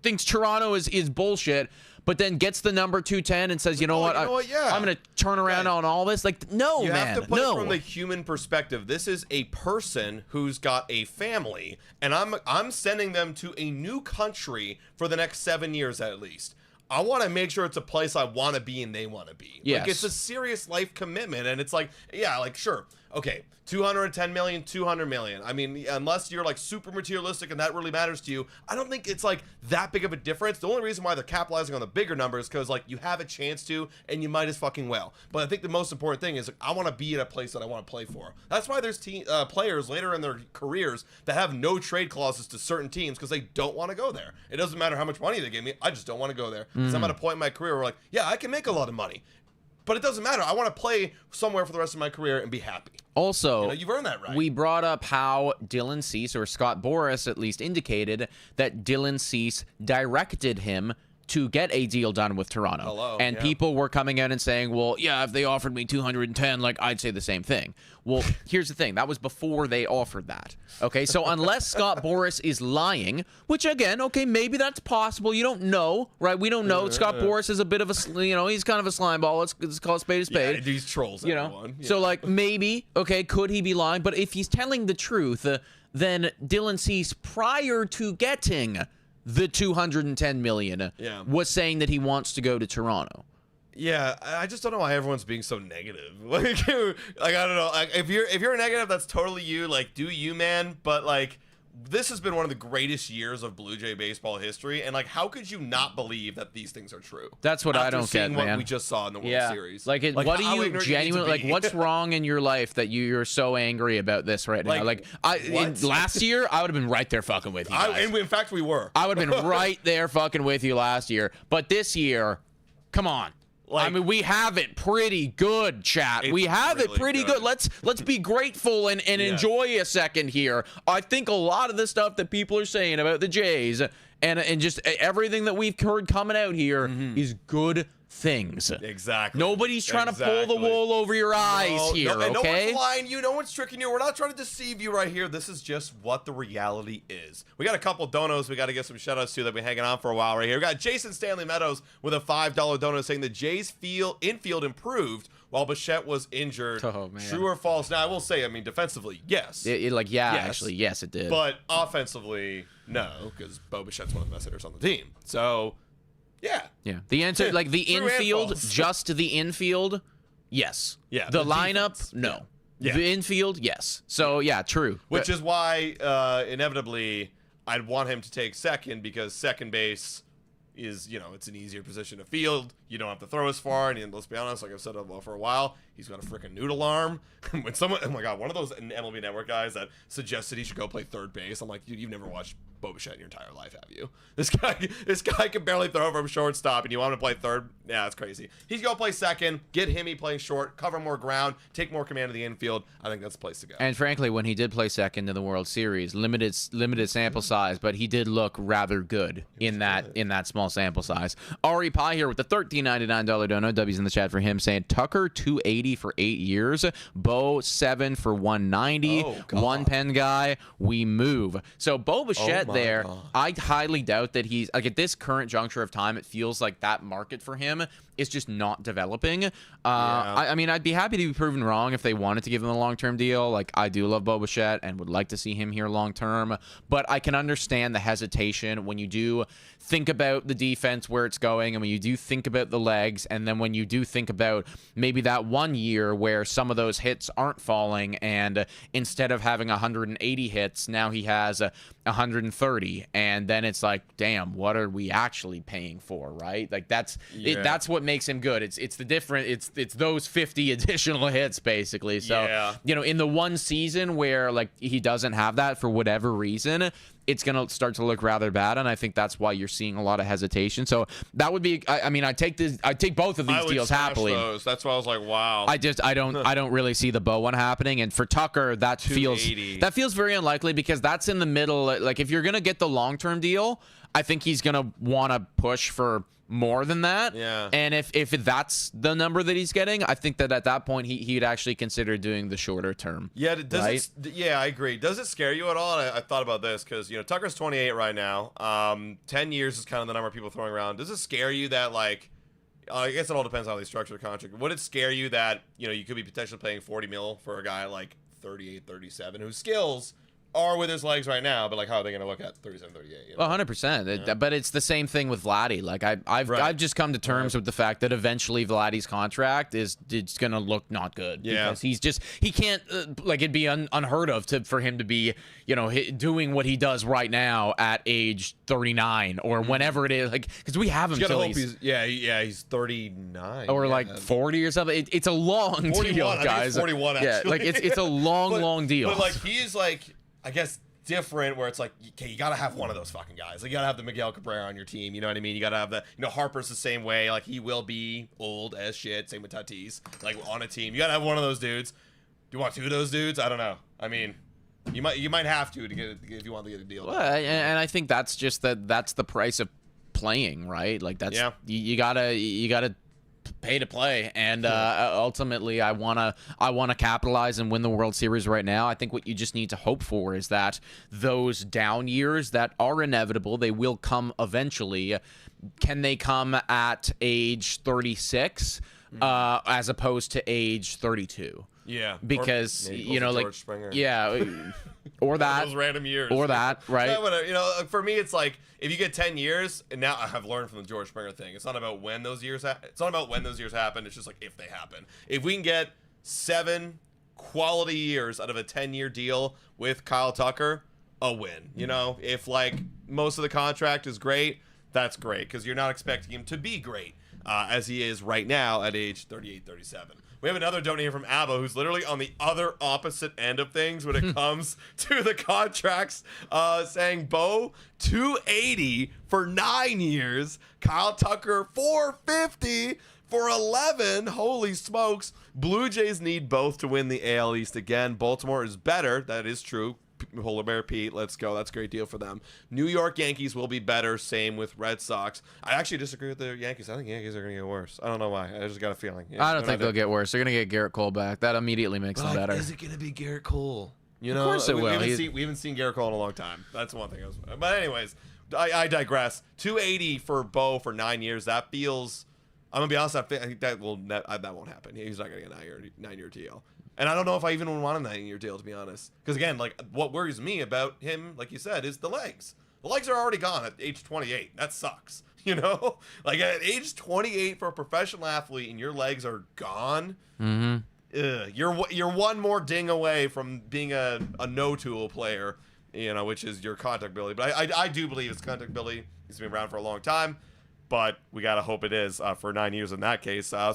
thinks Toronto is bullshit, but then gets the number 210 and says, you know what, I'm going to turn around on all this? Like, no, you man. have to put it from the human perspective. This is a person who's got a family, and I'm sending them to a new country for the next 7 years at least. I want to make sure it's a place I want to be and they want to be. Yes. Like, it's a serious life commitment, and it's like, sure. Okay, 210 million, 200 million. I mean, unless you're like super materialistic and that really matters to you, I don't think it's like that big of a difference. The only reason why they're capitalizing on the bigger numbers is because like you have a chance to, and you might as fucking well. But I think the most important thing is like, I want to be in a place that I want to play for. That's why there's players later in their careers that have no trade clauses to certain teams because they don't want to go there. It doesn't matter how much money they give me. I just don't want to go there because I'm at a point in my career where like, yeah, I can make a lot of money. But it doesn't matter. I want to play somewhere for the rest of my career and be happy. Also, you've earned that right. We brought up how Dylan Cease, or Scott Boras at least, indicated that Dylan Cease directed him to get a deal done with Toronto. People were coming out and saying, well, yeah, if they offered me 210, like, I'd say the same thing. Well, here's the thing. That was before they offered that. Okay, so unless Scott Boras is lying, which, again, okay, maybe that's possible. You don't know, right? We don't know. Scott Boras is a bit of a, he's kind of a slime ball. Let's call a spade a spade. Yeah, these trolls, everyone. Yeah. So, like, maybe, okay, could he be lying? But if he's telling the truth, then Dylan Cease, prior to getting the 210 million, was saying that he wants to go to Toronto. Yeah, I just don't know why everyone's being so negative. Like I don't know. Like, if you're negative, that's totally you. Like, do you, man? But like, this has been one of the greatest years of Blue Jay baseball history, and like, how could you not believe that these things are true? That's what I don't get, man. What we just saw in the World Series. Like, what do you genuinely like? What's wrong in your life that you're so angry about this right now? Like, last year, I would have been right there fucking with you guys. And in fact, we were. I would have been right there fucking with you last year, but this year, come on. Like, I mean, we have it pretty good, chat. We have really it pretty good. Let's be grateful and enjoy a second here. I think a lot of the stuff that people are saying about the Jays and just everything that we've heard coming out here is good things. Exactly. Nobody's trying to pull the wool over your eyes here, okay? No one's lying to you. No one's tricking you. We're not trying to deceive you right here. This is just what the reality is. We got a couple donos we got to get some shout-outs to that we've been hanging on for a while right here. We got Jason Stanley Meadows with a $5 donut saying the Jays infield improved while Bichette was injured. Oh, man. True or false? Now, I will say, I mean, defensively, yes. Actually, yes, it did. But offensively, no, because Bo Bichette's one of the best hitters on the team. So... yeah. The answer, like the infield, just the infield, yes. Yeah. The lineup, defense, no. Yeah. The infield, yes. So, yeah, true. Which is why, inevitably, I'd want him to take second because second base is, it's an easier position to field. You don't have to throw as far. And let's be honest, like I've said for a while, he's got a freaking noodle arm. When someone, oh my God, one of those MLB Network guys that suggested he should go play third base, I'm like, you've never watched Bo Bichette in your entire life, have you? This guy can barely throw from shortstop, and you want him to play third? Yeah, that's crazy. He's going to play second, get him playing short, cover more ground, take more command of the infield. I think that's the place to go. And frankly, when he did play second in the World Series, limited sample size, but he did look rather good in that small sample size. Ari Pie here with the $13.99 dono. W's in the chat for him saying Tucker 280 for 8 years, Bo 7 for 190. One pen guy, we move. So Bo Bichette there, God. I highly doubt that he's like at this current juncture of time. It feels like that market for him is just not developing. I mean, I'd be happy to be proven wrong if they wanted to give him a long-term deal. Like, I do love Bo Bichette and would like to see him here long-term, but I can understand the hesitation when you do think about the defense, where it's going, and when you do think about the legs, and then when you do think about maybe that 1 year where some of those hits aren't falling, and instead of having 180 hits, now he has 130, and then it's like, damn, what are we actually paying for, right? Like that's what makes him good. It's the different. It's those 50 additional hits basically. So in the one season where like he doesn't have that for whatever reason, it's going to start to look rather bad, and I think that's why you're seeing a lot of hesitation. So that would be, I mean, I take both of these deals happily. That's why I was like, wow. I don't really see the Bo one happening, and for Tucker, that feels very unlikely because that's in the middle. Like if you're going to get the long-term deal, I think he's going to want to push for more than that. Yeah. And if that's the number that he's getting, I think that at that point he'd actually consider doing the shorter term. Yeah. I agree. Does it scare you at all? And I thought about this because Tucker's 28 right now. 10 years is kind of the number people throwing around. Does it scare you that like? I guess it all depends on how they structure the contract. Would it scare you that you could be potentially paying 40 mil for a guy like 38, 37 whose skills are with his legs right now, but like how are they going to look at 37, 38? 100%. But it's the same thing with Vladdy. Like I've just come to terms with the fact that eventually Vladdy's contract it's going to look not good because he can't like it'd be unheard of for him to be doing what he does right now at age 39 or whenever it is, like because we have him till he's 39 or like 40 or something. It's a long 41, deal, guys. guys. 41 actually. Yeah, like it's a long deal. But like he's like, I guess different where it's like, okay, you got to have one of those fucking guys. Like you got to have the Miguel Cabrera on your team. You know what I mean? You got to have the, Harper's the same way. Like he will be old as shit. Same with Tatis. Like on a team, you got to have one of those dudes. Do you want two of those dudes? I don't know. I mean, you might have to get it if you want to get a deal. Well, and I think that's just that's the price of playing, right? Like that's you gotta pay to play, and ultimately I wanna capitalize and win the World Series right now. I think what you just need to hope for is that those down years that are inevitable, they will come eventually. Can they come at age 36 as opposed to age 32? Yeah, because George Springer. Or that those random years, or that, right? Yeah, for me, it's like if you get 10 years, and now I have learned from the George Springer thing. It's not about when those years. It's not about when those years happen. It's just like if they happen. If we can get 7 quality years out of a 10-year deal with Kyle Tucker, a win. If like most of the contract is great, that's great because you're not expecting him to be great as he is right now at age 38, 37. We have another donor here from Abba who's literally on the other opposite end of things when it comes to the contracts, saying Bo 280 for 9 years, Kyle Tucker 450 for 11. Holy smokes. Blue Jays need both to win the AL East again. Baltimore is better. That is true. Polar Bear Pete, let's go. That's a great deal for them. New York Yankees will be better. Same with Red Sox. I actually disagree with the Yankees. I think Yankees are going to get worse. I don't know why. I just got a feeling. I don't think they'll get worse. They're going to get Garrett Cole back. That immediately makes them better. Is it going to be Garrett Cole? Of course it will. We haven't seen Garrett Cole in a long time. That's one thing. But anyways, I digress. 280 for Bo for 9 years. That feels. I'm gonna be honest. I think that won't happen. He's not gonna get a 9-year deal. And I don't know if I even want a 9-year deal, to be honest. Because again, like what worries me about him, like you said, is the legs. The legs are already gone at age 28. That sucks. Like at age 28 for a professional athlete, and your legs are gone. Mm-hmm. You're one more ding away from being a no-tool player. Which is your contact ability. But I do believe his contact ability has been around for a long time. But we gotta hope it is for 9 years in that case. I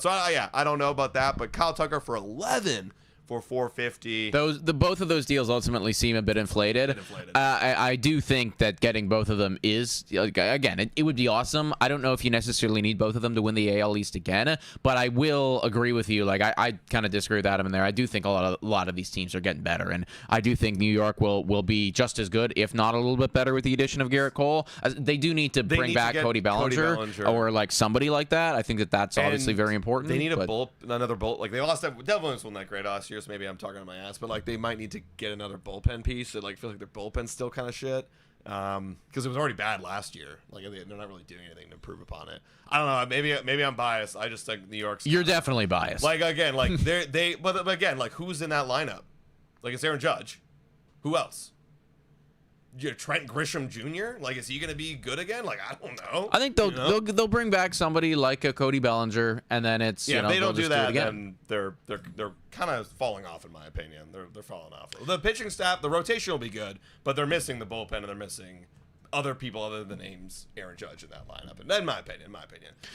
don't know about that. But Kyle Tucker for 11 for 450. Both of those deals ultimately seem a bit inflated. I do think that getting both of them is, again, it would be awesome. I don't know if you necessarily need both of them to win the AL East again, but I will agree with you. Like I kind of disagree with Adam in there. I do think a lot of these teams are getting better, and I do think New York will be just as good, if not a little bit better, with the addition of Garrett Cole. They do need to bring back Cody Bellinger or like somebody like that. I think that's obviously very important. They need another bull. Like they lost that. Devlin's wasn't that great last year. So maybe I'm talking on my ass, but like they might need to get another bullpen piece. It like feels like their bullpen's still kind of shit because it was already bad last year. Like they're not really doing anything to improve upon it. I don't know. Maybe I'm biased. I just think New York's. You're definitely biased. Like again, like but again, like who's in that lineup? Like it's Aaron Judge. Who else? Trent Grisham Jr.? Like, is he going to be good again? Like, I don't know. I think they'll bring back somebody like a Cody Bellinger, and then it's if they don't do that, again. then they're kind of falling off, in my opinion. They're falling off. The pitching staff, the rotation will be good, but they're missing the bullpen and they're missing other people other than names Aaron Judge in that lineup. And in my opinion,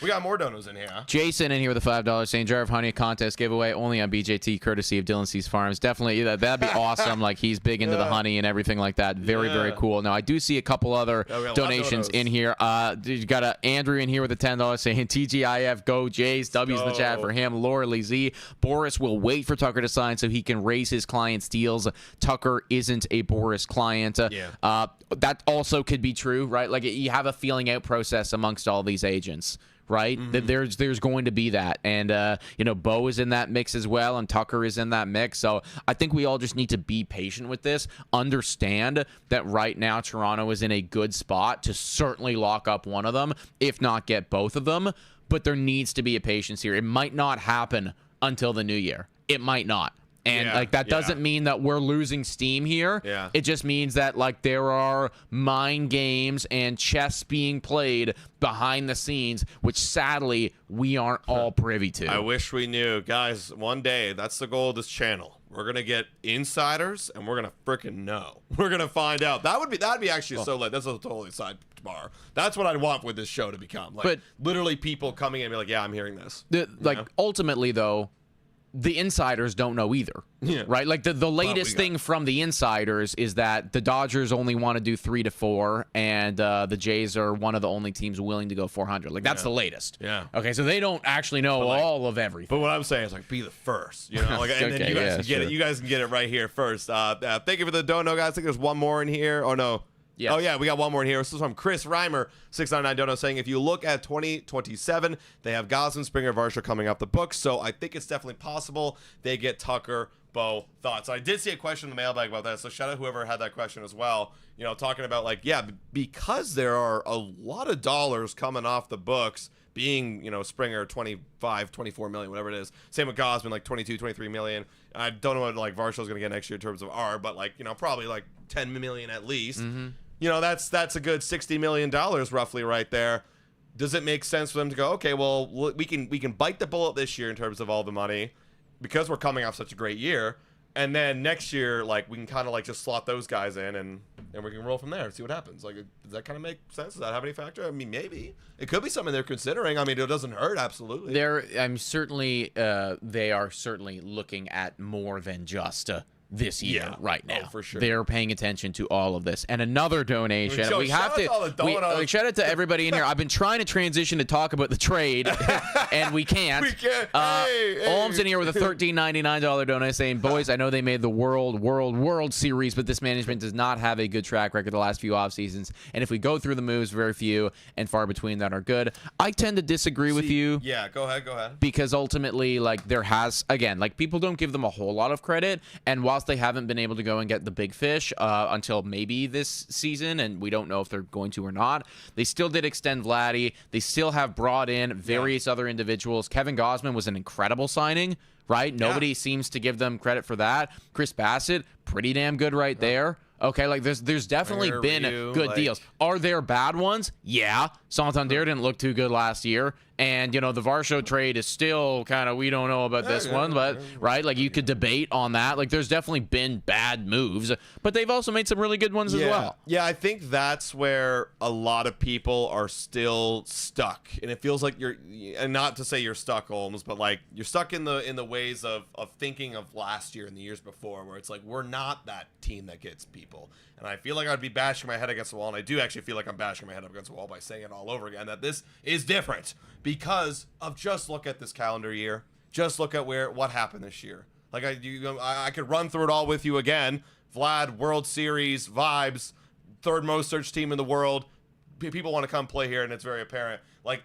we got more donos in here. Huh? Jason in here with a $5 saying jar of honey contest giveaway only on BJT courtesy of Dylan C's Farms. Definitely that'd be awesome. Like he's big into the honey and everything like that. Very cool. Now I do see a couple other donations in here. You got a Andrew in here with a $10 saying TGIF go Jays. W's in the chat for him. Laura Lee Z. Boris will wait for Tucker to sign so he can raise his client's deals. Tucker isn't a Boris client. That also could be true, right? Like you have a feeling out process amongst all these agents, right? There's going to be that, and Bo is in that mix as well, and Tucker is in that mix. So I think we all just need to be patient with this. Understand that right now Toronto is in a good spot to certainly lock up one of them, if not get both of them. But there needs to be a patience here. It might not happen until the new year. It might not. And that doesn't mean that we're losing steam here. Yeah. It just means that there are mind games and chess being played behind the scenes, which sadly we aren't all privy to. I wish we knew. Guys, one day, that's the goal of this channel. We're going to get insiders and we're going to freaking know. We're going to find out. That'd be actually so lit. That's a totally side bar. That's what I'd want with this show to become. But literally people coming in and be like, yeah, I'm hearing this. Ultimately though, the insiders don't know either, right? Like the latest thing from the insiders is that the Dodgers only want to do 3 to 4, and the Jays are one of the only teams willing to go 400. Like that's the latest. Yeah. Okay, so they don't actually know all of everything. But what I'm saying is be the first, and then you guys can get it. You guys can get it right here first. Thank you for the dono, guys. I think there's one more in here. Oh no. Yes. Oh, yeah, we got one more in here. This is from Chris Reimer, 699 Dono, saying if you look at 2027, they have Gosman, Springer, Varsho coming off the books. So I think it's definitely possible they get Tucker, Bo. Thoughts? I did see a question in the mailbag about that. So shout out whoever had that question as well. Talking about because there are a lot of dollars coming off the books, being, Springer 25, 24 million, whatever it is. Same with Gosman, 22, 23 million. I don't know what Varsho's going to get next year in terms of but probably 10 million at least. Mm-hmm. That's a good $60 million roughly right there. Does it make sense for them to go, okay, well, we can bite the bullet this year in terms of all the money because we're coming off such a great year, and then next year, we can kind of just slot those guys in and we can roll from there and see what happens. Does that kind of make sense? Does that have any factor? I mean, maybe it could be something they're considering. I mean, it doesn't hurt, absolutely. They are certainly looking at more than just this year right now. For sure. They're paying attention to all of this. And another donation. Shout out to everybody in here. I've been trying to transition to talk about the trade, and we can't. Olm's in here with a $13.99 donation saying, boys, I know they made the World Series, but this management does not have a good track record the last few off seasons. And if we go through the moves, very few and far between that are good. I tend to disagree with you. Yeah, go ahead. Because ultimately, there has, again, people don't give them a whole lot of credit, and while they haven't been able to go and get the big fish until maybe this season, and we don't know if they're going to or not. They still did extend Vladdy. They still have brought in various other individuals. Kevin Gosman was an incredible signing, right? Nobody seems to give them credit for that. Chris Bassett, pretty damn good right there. Okay, there's definitely been good deals. Are there bad ones? Yeah. Santander didn't look too good last year. And, the Varsho trade is still kind of, we don't know about this one, but, right? You could debate on that. There's definitely been bad moves, but they've also made some really good ones as well. Yeah, I think that's where a lot of people are still stuck. And it feels like and not to say you're stuck, Holmes, but you're stuck in the ways of thinking of last year and the years before, where it's we're not that team that gets people. And I feel like I'd be bashing my head against the wall, and I do actually feel like I'm bashing my head up against the wall by saying it all over again, that this is different because of just look at this calendar year. Just look at what happened this year. I could run through it all with you again. Vlad, World Series, vibes, third most searched team in the world. People want to come play here, and it's very apparent.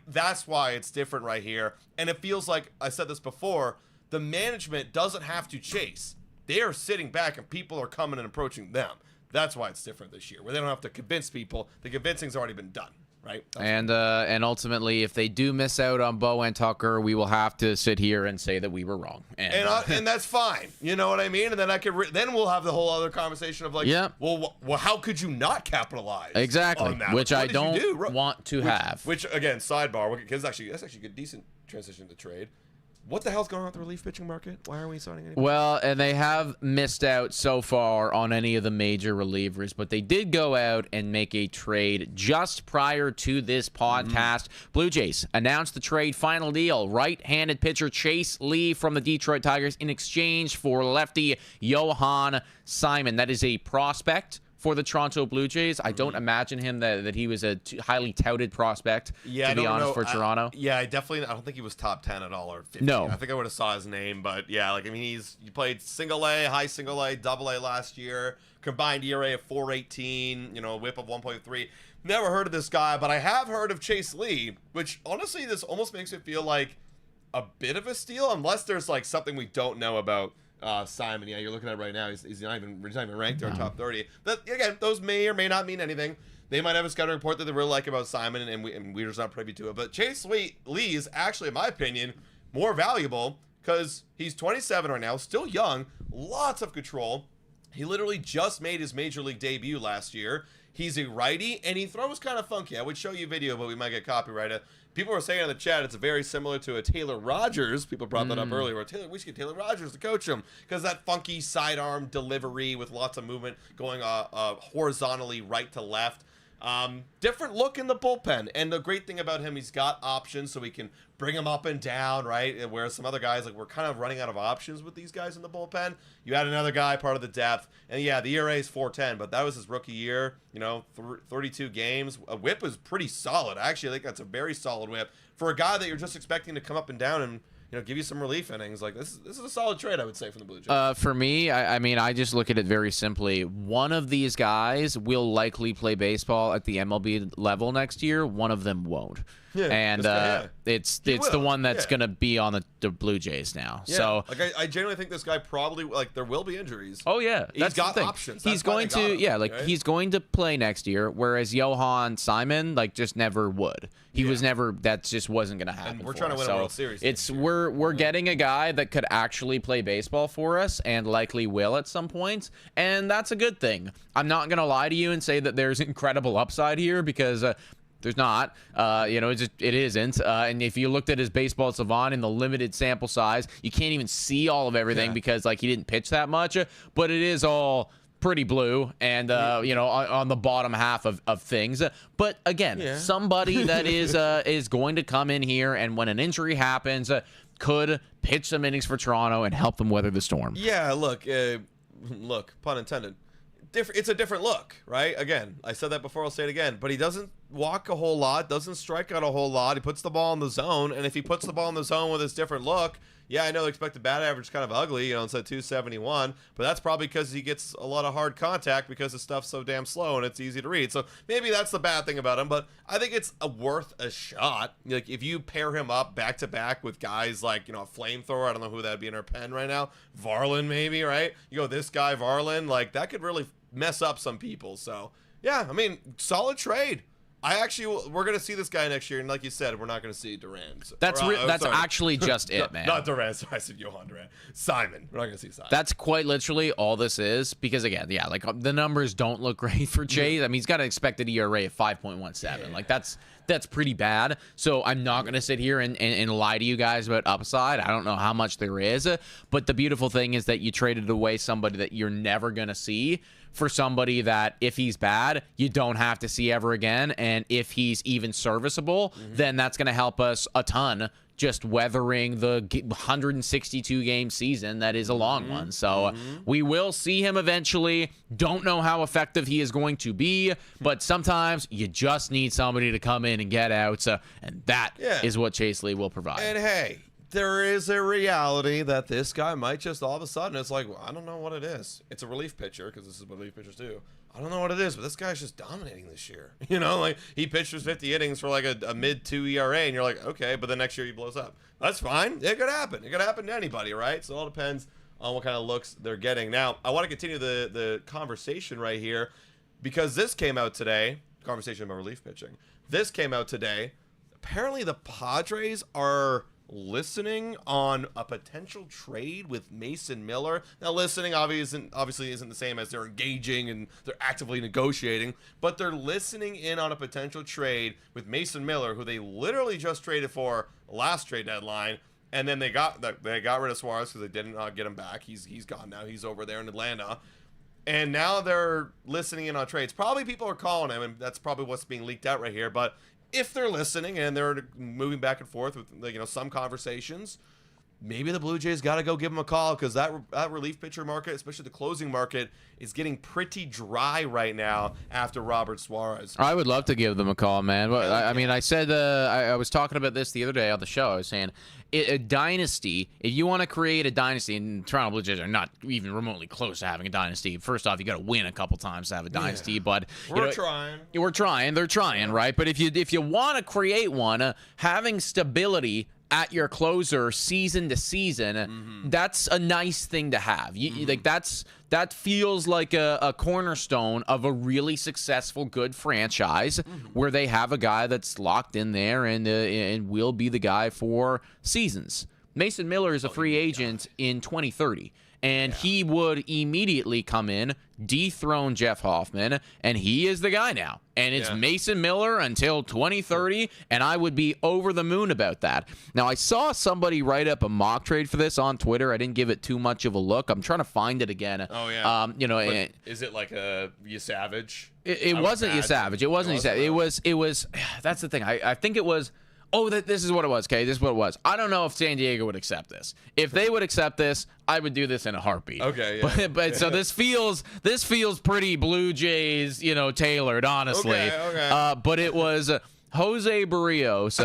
That's why it's different right here. And it feels like, I said this before, the management doesn't have to chase. They are sitting back, and people are coming and approaching them. That's why it's different this year, where they don't have to convince people. The convincing's already been done. right? And ultimately, if they do miss out on Bo and Tucker, we will have to sit here and say that we were wrong. And that's fine. You know what I mean? And then then we'll have the whole other conversation of like, well, how could you not capitalize? Exactly. On that? Which I don't want to have. Which again, sidebar, because that's actually a good, decent transition to trade. What the hell's going on with the relief pitching market? Why aren't we signing anything? Well, and they have missed out so far on any of the major relievers, but they did go out and make a trade just prior to this podcast. Blue Jays announced the trade final deal. Right-handed pitcher Chase Lee from the Detroit Tigers in exchange for lefty Johan Simon. That is a prospect for the Toronto Blue Jays. I don't imagine him that he was a highly touted prospect, to be honest, for Toronto. I don't think he was top 10 at all or 15. No. I think I would have saw his name, but yeah, like, I mean, he played single A, high single A, double A last year, combined ERA of 4.18, whip of 1.3. Never heard of this guy, but I have heard of Chase Lee, which honestly, this almost makes it feel like a bit of a steal, unless there's like something we don't know about Simon. Yeah, you're looking at it right now. He's not even ranked in our top 30. But again, those may or may not mean anything. They might have a scouting report that they really like about Simon, and we're just not privy to it. But Chase Lee is actually, in my opinion, more valuable because he's 27 right now, still young, lots of control. He literally just made his major league debut last year. He's a righty, and he throws kind of funky. I would show you a video, but we might get copyrighted. People were saying in the chat it's very similar to a Taylor Rogers. People brought that up earlier. We should get Taylor Rogers to coach him because that funky sidearm delivery with lots of movement going horizontally right to left. Different look in the bullpen. And the great thing about him, he's got options so he can bring him up and down, right? Whereas some other guys, like, we're kind of running out of options with these guys in the bullpen. You had another guy, part of the depth. And yeah, the ERA is 4.10, but that was his rookie year, 32 games. A whip was pretty solid. Actually, I think that's a very solid whip. For a guy that you're just expecting to come up and down and give you some relief innings. Like, this is a solid trade, I would say, from the Blue Jays. For me, I mean, I just look at it very simply. One of these guys will likely play baseball at the MLB level next year. One of them won't. Yeah, and it's the one that's going to be on the Blue Jays now. Yeah. So I genuinely think this guy probably, there will be injuries. Oh yeah, he's got options. He's going to he's going to play next year, whereas Johan Simon just never would. He was never. That just wasn't going to happen. And we're trying to win a World Series. We're getting a guy that could actually play baseball for us and likely will at some point, and that's a good thing. I'm not going to lie to you and say that there's incredible upside here because. There's not. It isn't. And if you looked at his baseball savant in the limited sample size, you can't even see all of everything because he didn't pitch that much. But it is all pretty blue and on the bottom half of things. But again, somebody that is going to come in here and when an injury happens, could pitch some innings for Toronto and help them weather the storm. Yeah. Look, pun intended. It's a different look, right? Again, I said that before, I'll say it again, but he doesn't walk a whole lot, doesn't strike out a whole lot. He puts the ball in the zone, and if he puts the ball in the zone with his different look, I know the expected bat average is kind of ugly, it's at 271, but that's probably because he gets a lot of hard contact because his stuff's so damn slow and it's easy to read. So maybe that's the bad thing about him, but I think it's worth a shot. Like, if you pair him up back-to-back with guys like, a flamethrower, I don't know who that'd be in our pen right now, Varlin maybe, right? You go this guy, Varlin, that could really mess up some people. So yeah, I mean, solid trade. We're gonna see this guy next year, and like you said, we're not gonna see Duran. That's actually just it, man. Not Duran. Sorry, I said Johan Duran. Simon. We're not gonna see Simon. That's quite literally all this is, because again, the numbers don't look great for Chase. I mean, he's got an expected ERA of 5.17. Yeah. That's pretty bad. So I'm not going to sit here and lie to you guys about upside. I don't know how much there is. But the beautiful thing is that you traded away somebody that you're never going to see for somebody that, if he's bad, you don't have to see ever again. And if he's even serviceable, then that's going to help us a ton just weathering the 162-game season that is a long one. So we will see him eventually. Don't know how effective he is going to be, but sometimes you just need somebody to come in and get out, and that is what Chase Lee will provide. And hey, there is a reality that this guy might just all of a sudden, it's like, well, I don't know what it is. It's a relief pitcher, because this is what relief pitchers do. I don't know what it is, but this guy's just dominating this year. He pitched his 50 innings for a mid-2 ERA, and you're like, okay, but then next year he blows up. That's fine. It could happen. It could happen to anybody, right? So it all depends on what kind of looks they're getting. Now, I want to continue the conversation right here, because this came out today. conversation about relief pitching. This came out today. Apparently, the Padres are listening on a potential trade with Mason Miller. Now, listening obviously isn't the same as they're engaging and they're actively negotiating, but they're listening in on a potential trade with Mason Miller, who they literally just traded for last trade deadline, and then they got rid of Suarez because they didn't get him back. He's gone now. He's over there in Atlanta. And now they're listening in on trades. Probably people are calling him, and that's probably what's being leaked out right here. But if they're listening and they're moving back and forth with some conversations, maybe the Blue Jays got to go give them a call, because that relief pitcher market, especially the closing market, is getting pretty dry right now after Robert Suarez. I would love to give them a call, man. I mean, I said I was talking about this the other day on the show. I was saying a dynasty. If you want to create a dynasty, and Toronto Blue Jays are not even remotely close to having a dynasty. First off, you got to win a couple times to have a dynasty. But we're trying. We're trying. They're trying, right? But if you want to create one, having stability at your closer season to season, that's a nice thing to have. Like that feels like a cornerstone of a really successful, good franchise where they have a guy that's locked in there and will be the guy for seasons. Mason Miller is a free agent in 2030. And he would immediately come in, dethrone Jeff Hoffman, and he is the guy now. And it's Mason Miller until 2030, and I would be over the moon about that. Now, I saw somebody write up a mock trade for this on Twitter. I didn't give it too much of a look. I'm trying to find it again. Oh, yeah. But is it like a Savage? It wasn't Savage. It wasn't Savage. It was. That's the thing. I think it was. Oh, this is what it was, okay? This is what it was. I don't know if San Diego would accept this. If they would accept this, I would do this in a heartbeat. Okay, yeah. But so this feels pretty Blue Jays, tailored, honestly. Okay. But it was Jose Barrios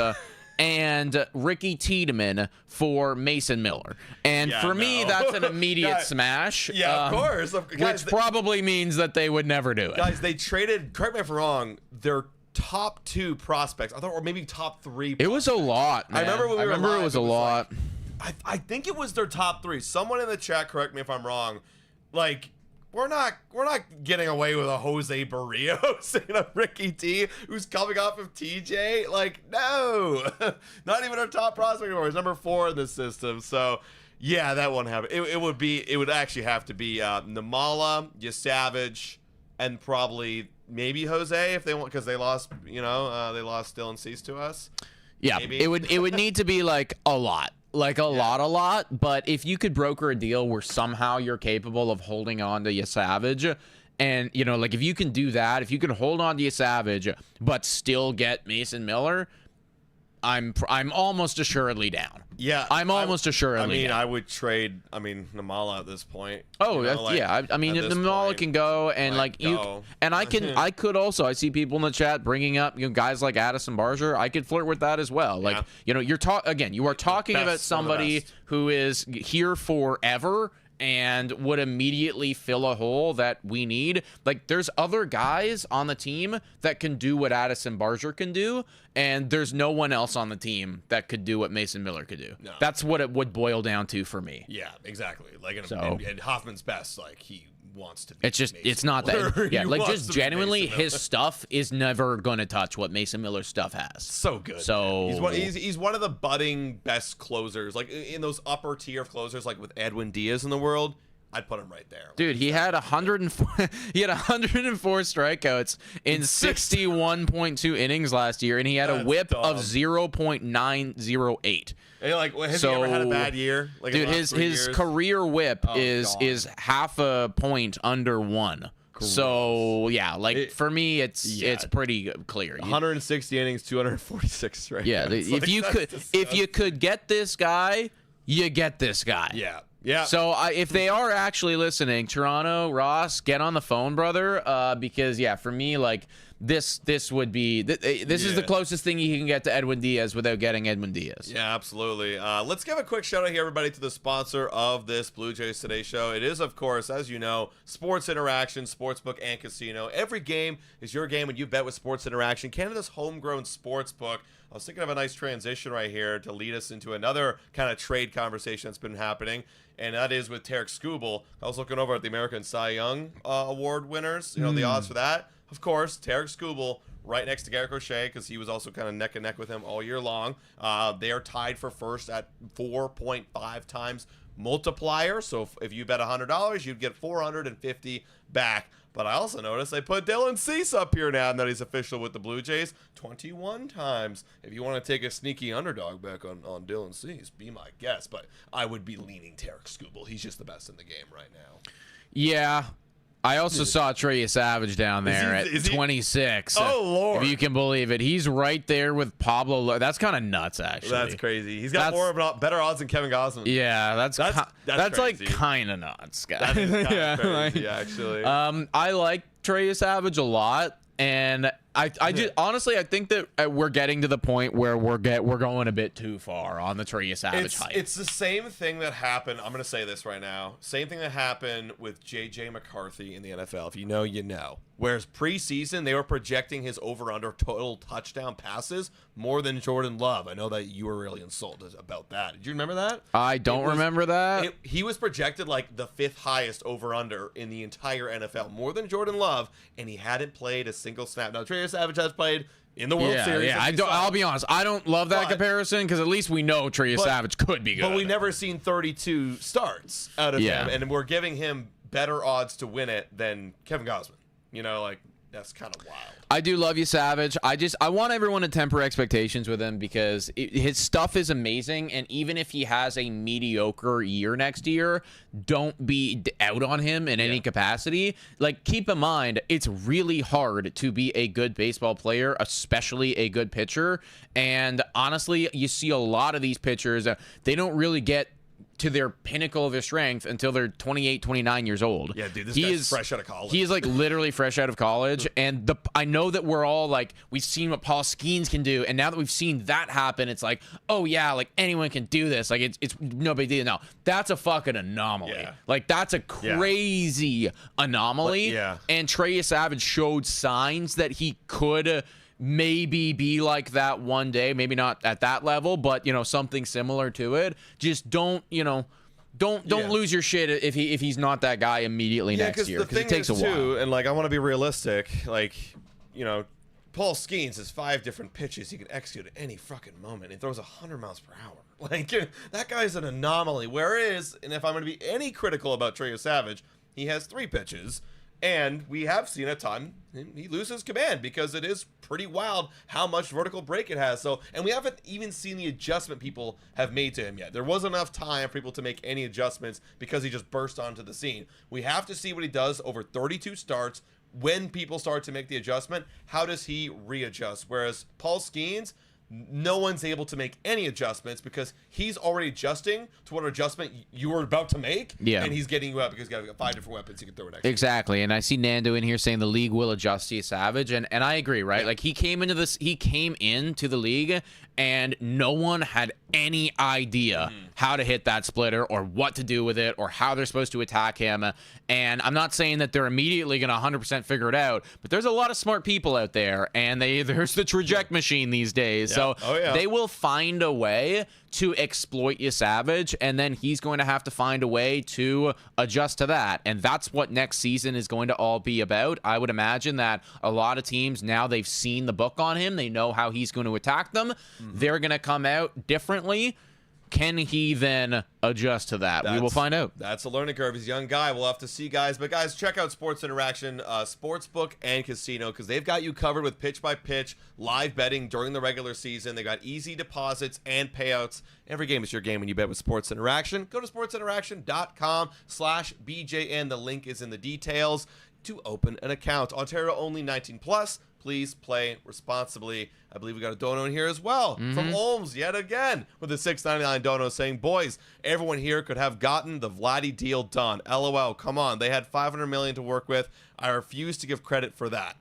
and Ricky Tiedemann for Mason Miller. And for me, that's an immediate smash. Yeah, of course. Which probably means that they would never do it. Guys, they traded, correct me if I'm wrong, their top 2 prospects, I thought, or maybe top 3 prospects. It was a lot, man. I remember it was a lot. I think it was their top 3. Someone in the chat, correct me if I'm wrong. Like, we're not getting away with a Jose Barrios and a Ricky T, who's coming off of TJ. Like, no, not even our top prospect anymore. He's number 4 in the system. So yeah, that won't happen. It would actually have to be Namala, Savage, and probably maybe Jose if they want, because they lost Dylan Cease to us. Yeah, maybe. it would need to be like a lot. Like a lot. But if you could broker a deal where somehow you're capable of holding on to Savage, and like if you can do that, if you can hold on to Savage but still get Mason Miller, I'm almost assuredly down. Yeah, I'm almost assuredly down. I would trade. Namala at this point. Oh, Namala can go, and I could also. I see people in the chat bringing up guys like Addison Barger. I could flirt with that as well. Like you are talking about somebody who is here forever and would immediately fill a hole that we need. Like, there's other guys on the team that can do what Addison Barger can do, and there's no one else on the team that could do what Mason Miller could do. No. That's what it would boil down to for me. Yeah, exactly. Like, and Hoffman's best, like, he wants to be it's not that. Yeah, like, just genuinely, his stuff is never going to touch what Mason Miller's stuff has. So good. So he's one of the budding best closers, like in those upper tier of closers, like with Edwin Diaz in the world. I'd put him right there. Dude, he had 104 strikeouts in 61.2 innings last year, and he had a whip of 0.908. Hey, like, has he ever had a bad year? Like, dude, his career whip is half a point under 1. Gross. So yeah, for me, it's pretty clear. 160 innings, 246 strikeouts. Yeah, if you could get this guy, you get this guy. Yeah. Yeah. So if they are actually listening, Toronto, Ross, get on the phone, brother. Because for me, like this would be this is the closest thing you can get to Edwin Diaz without getting Edwin Diaz. Yeah, absolutely. Let's give a quick shout out here, everybody, to the sponsor of this Blue Jays Today show. It is, of course, as you know, Sports Interaction, Sportsbook, and Casino. Every game is your game when you bet with Sports Interaction, Canada's homegrown sportsbook. I was thinking of a nice transition right here to lead us into another kind of trade conversation that's been happening, and that is with Tarek Skubal. I was looking over at the American Cy Young Award winners, the odds for that. of course, Tarek Skubal right next to Garrett Crochet because he was also kind of neck and neck with him all year long. They are tied for first at 4.5 times multiplier. So if you bet $100, you'd get $450 back. But I also noticed they put Dylan Cease up here now that he's official with the Blue Jays 21 times. If you want to take a sneaky underdog back on Dylan Cease, be my guest. But I would be leaning Tarek Skubal. He's just the best in the game right now. Yeah. I also saw Trey Savage down there at 26. Oh, Lord. If you can believe it. He's right there with Pablo. That's kind of nuts, actually. That's crazy. He's got better odds than Kevin Gausman. Yeah, that's like kind of nuts, guys. That is kind of crazy, actually. I like Trey Savage a lot. And I just honestly I think that we're getting to the point where we're going a bit too far on the Trey Savage hype. It's the same thing that happened. I'm going to say this right now. Same thing that happened with J.J. McCarthy in the NFL. If you know, you know. Whereas preseason, they were projecting his over/under total touchdown passes more than Jordan Love. I know that you were really insulted about that. Did you remember that? I don't remember that. He was projected like the 5th highest over/under in the entire NFL, more than Jordan Love, and he hadn't played a single snap. Now, Trey Savage has played in the World Series. Yeah, I'll be honest. I don't love that comparison because at least we know Trey Savage could be good. But we've never seen 32 starts out of him, and we're giving him better odds to win it than Kevin Gausman. You know, like, that's kind of wild. I do love you, Savage. I want everyone to temper expectations with him because his stuff is amazing, and even if he has a mediocre year next year, don't be out on him in any capacity. Like, keep in mind, it's really hard to be a good baseball player, especially a good pitcher, and honestly, you see a lot of these pitchers, they don't really get to their pinnacle of their strength until they're 28, 29 years old. Yeah, dude, this guy's fresh out of college. He is like literally fresh out of college. And I know that we're all like, we've seen what Paul Skeens can do. And now that we've seen that happen, it's like, oh yeah, like anyone can do this. Like it's no big deal. No, that's a fucking anomaly. Yeah. Like that's a crazy anomaly. And Trey Savage showed signs that he could maybe be like that one day, maybe not at that level, but something similar to it. Just don't lose your shit if he's not that guy immediately next year, because it takes a while. Too, and like I want to be realistic, like Paul Skeens has 5 different pitches he can execute at any fucking moment. He throws 100 miles per hour. Like that guy's an anomaly. Whereas, and if I'm going to be any critical about Trey Savage, he has 3 pitches. And we have seen a ton. He loses command because it is pretty wild how much vertical break it has. So, and we haven't even seen the adjustment people have made to him yet. There wasn't enough time for people to make any adjustments because he just burst onto the scene. We have to see what he does over 32 starts. When people start to make the adjustment, how does he readjust? Whereas Paul Skeens, no one's able to make any adjustments because he's already adjusting to what adjustment you were about to make. Yeah. And he's getting you out because he's got 5 different weapons he can throw next. Exactly. And I see Nando in here saying the league will adjust to Savage. And I agree, right? Yeah. Like he came into the league and no one had any idea how to hit that splitter or what to do with it or how they're supposed to attack him. And I'm not saying that they're immediately going to 100% figure it out, but there's a lot of smart people out there, and there's the traject machine these days. Yeah. So they will find a way to exploit you, Savage, and then he's going to have to find a way to adjust to that. And that's what next season is going to all be about. I would imagine that a lot of teams, now they've seen the book on him, they know how he's going to attack them. They're going to come out differently. Can he then adjust to that? We will find out. That's a learning curve. He's a young guy. We'll have to see, guys. But, guys, check out Sports Interaction, Sportsbook and Casino, because they've got you covered with pitch-by-pitch live betting during the regular season. They got easy deposits and payouts. Every game is your game when you bet with Sports Interaction. Go to sportsinteraction.com/BJN. The link is in the details to open an account. Ontario only 18+. Please play responsibly. I believe we got a dono in here as well from Olms yet again with a $6.99 dono saying, boys, everyone here could have gotten the Vladdy deal done. LOL, come on. They had $500 million to work with. I refuse to give credit for that.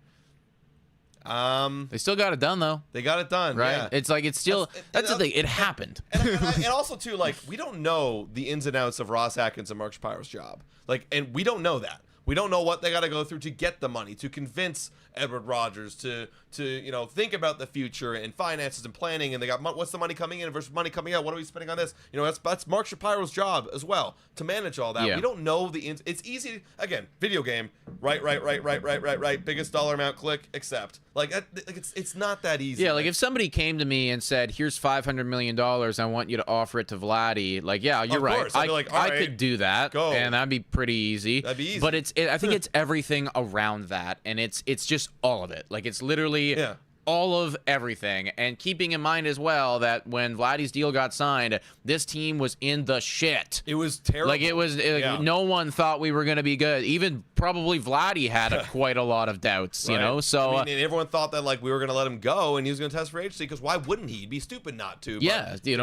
They still got it done, though. They got it done, right? Yeah. It's like it's still that's the thing. It happened. And also, too, like we don't know the ins and outs of Ross Atkins and Mark Shapiro's job. Like, and we don't know that. We don't know what they got to go through to get the money, to convince Edward Rogers to think about the future and finances and planning. And they got what's the money coming in versus money coming out? What are we spending on this? That's Mark Shapiro's job as well to manage all that. Yeah. We don't know it's easy. Again, video game, right. Biggest dollar amount, click, accept. It's not that easy. Yeah, if somebody came to me and said, "Here's $500 million, I want you to offer it to Vladdy," yeah, you're right. Course. I'd be like, all right, I could do that, go. and that'd be pretty easy. That'd be easy. But I think it's everything around that, and it's just all of it. It's literally all of everything. And keeping in mind as well that when Vladdy's deal got signed, this team was in the shit. It was terrible. No one thought we were going to be good. Even probably Vladdy had quite a lot of doubts, right. So and everyone thought that we were going to let him go and he was going to test free agency, because why wouldn't he? He'd be stupid not to.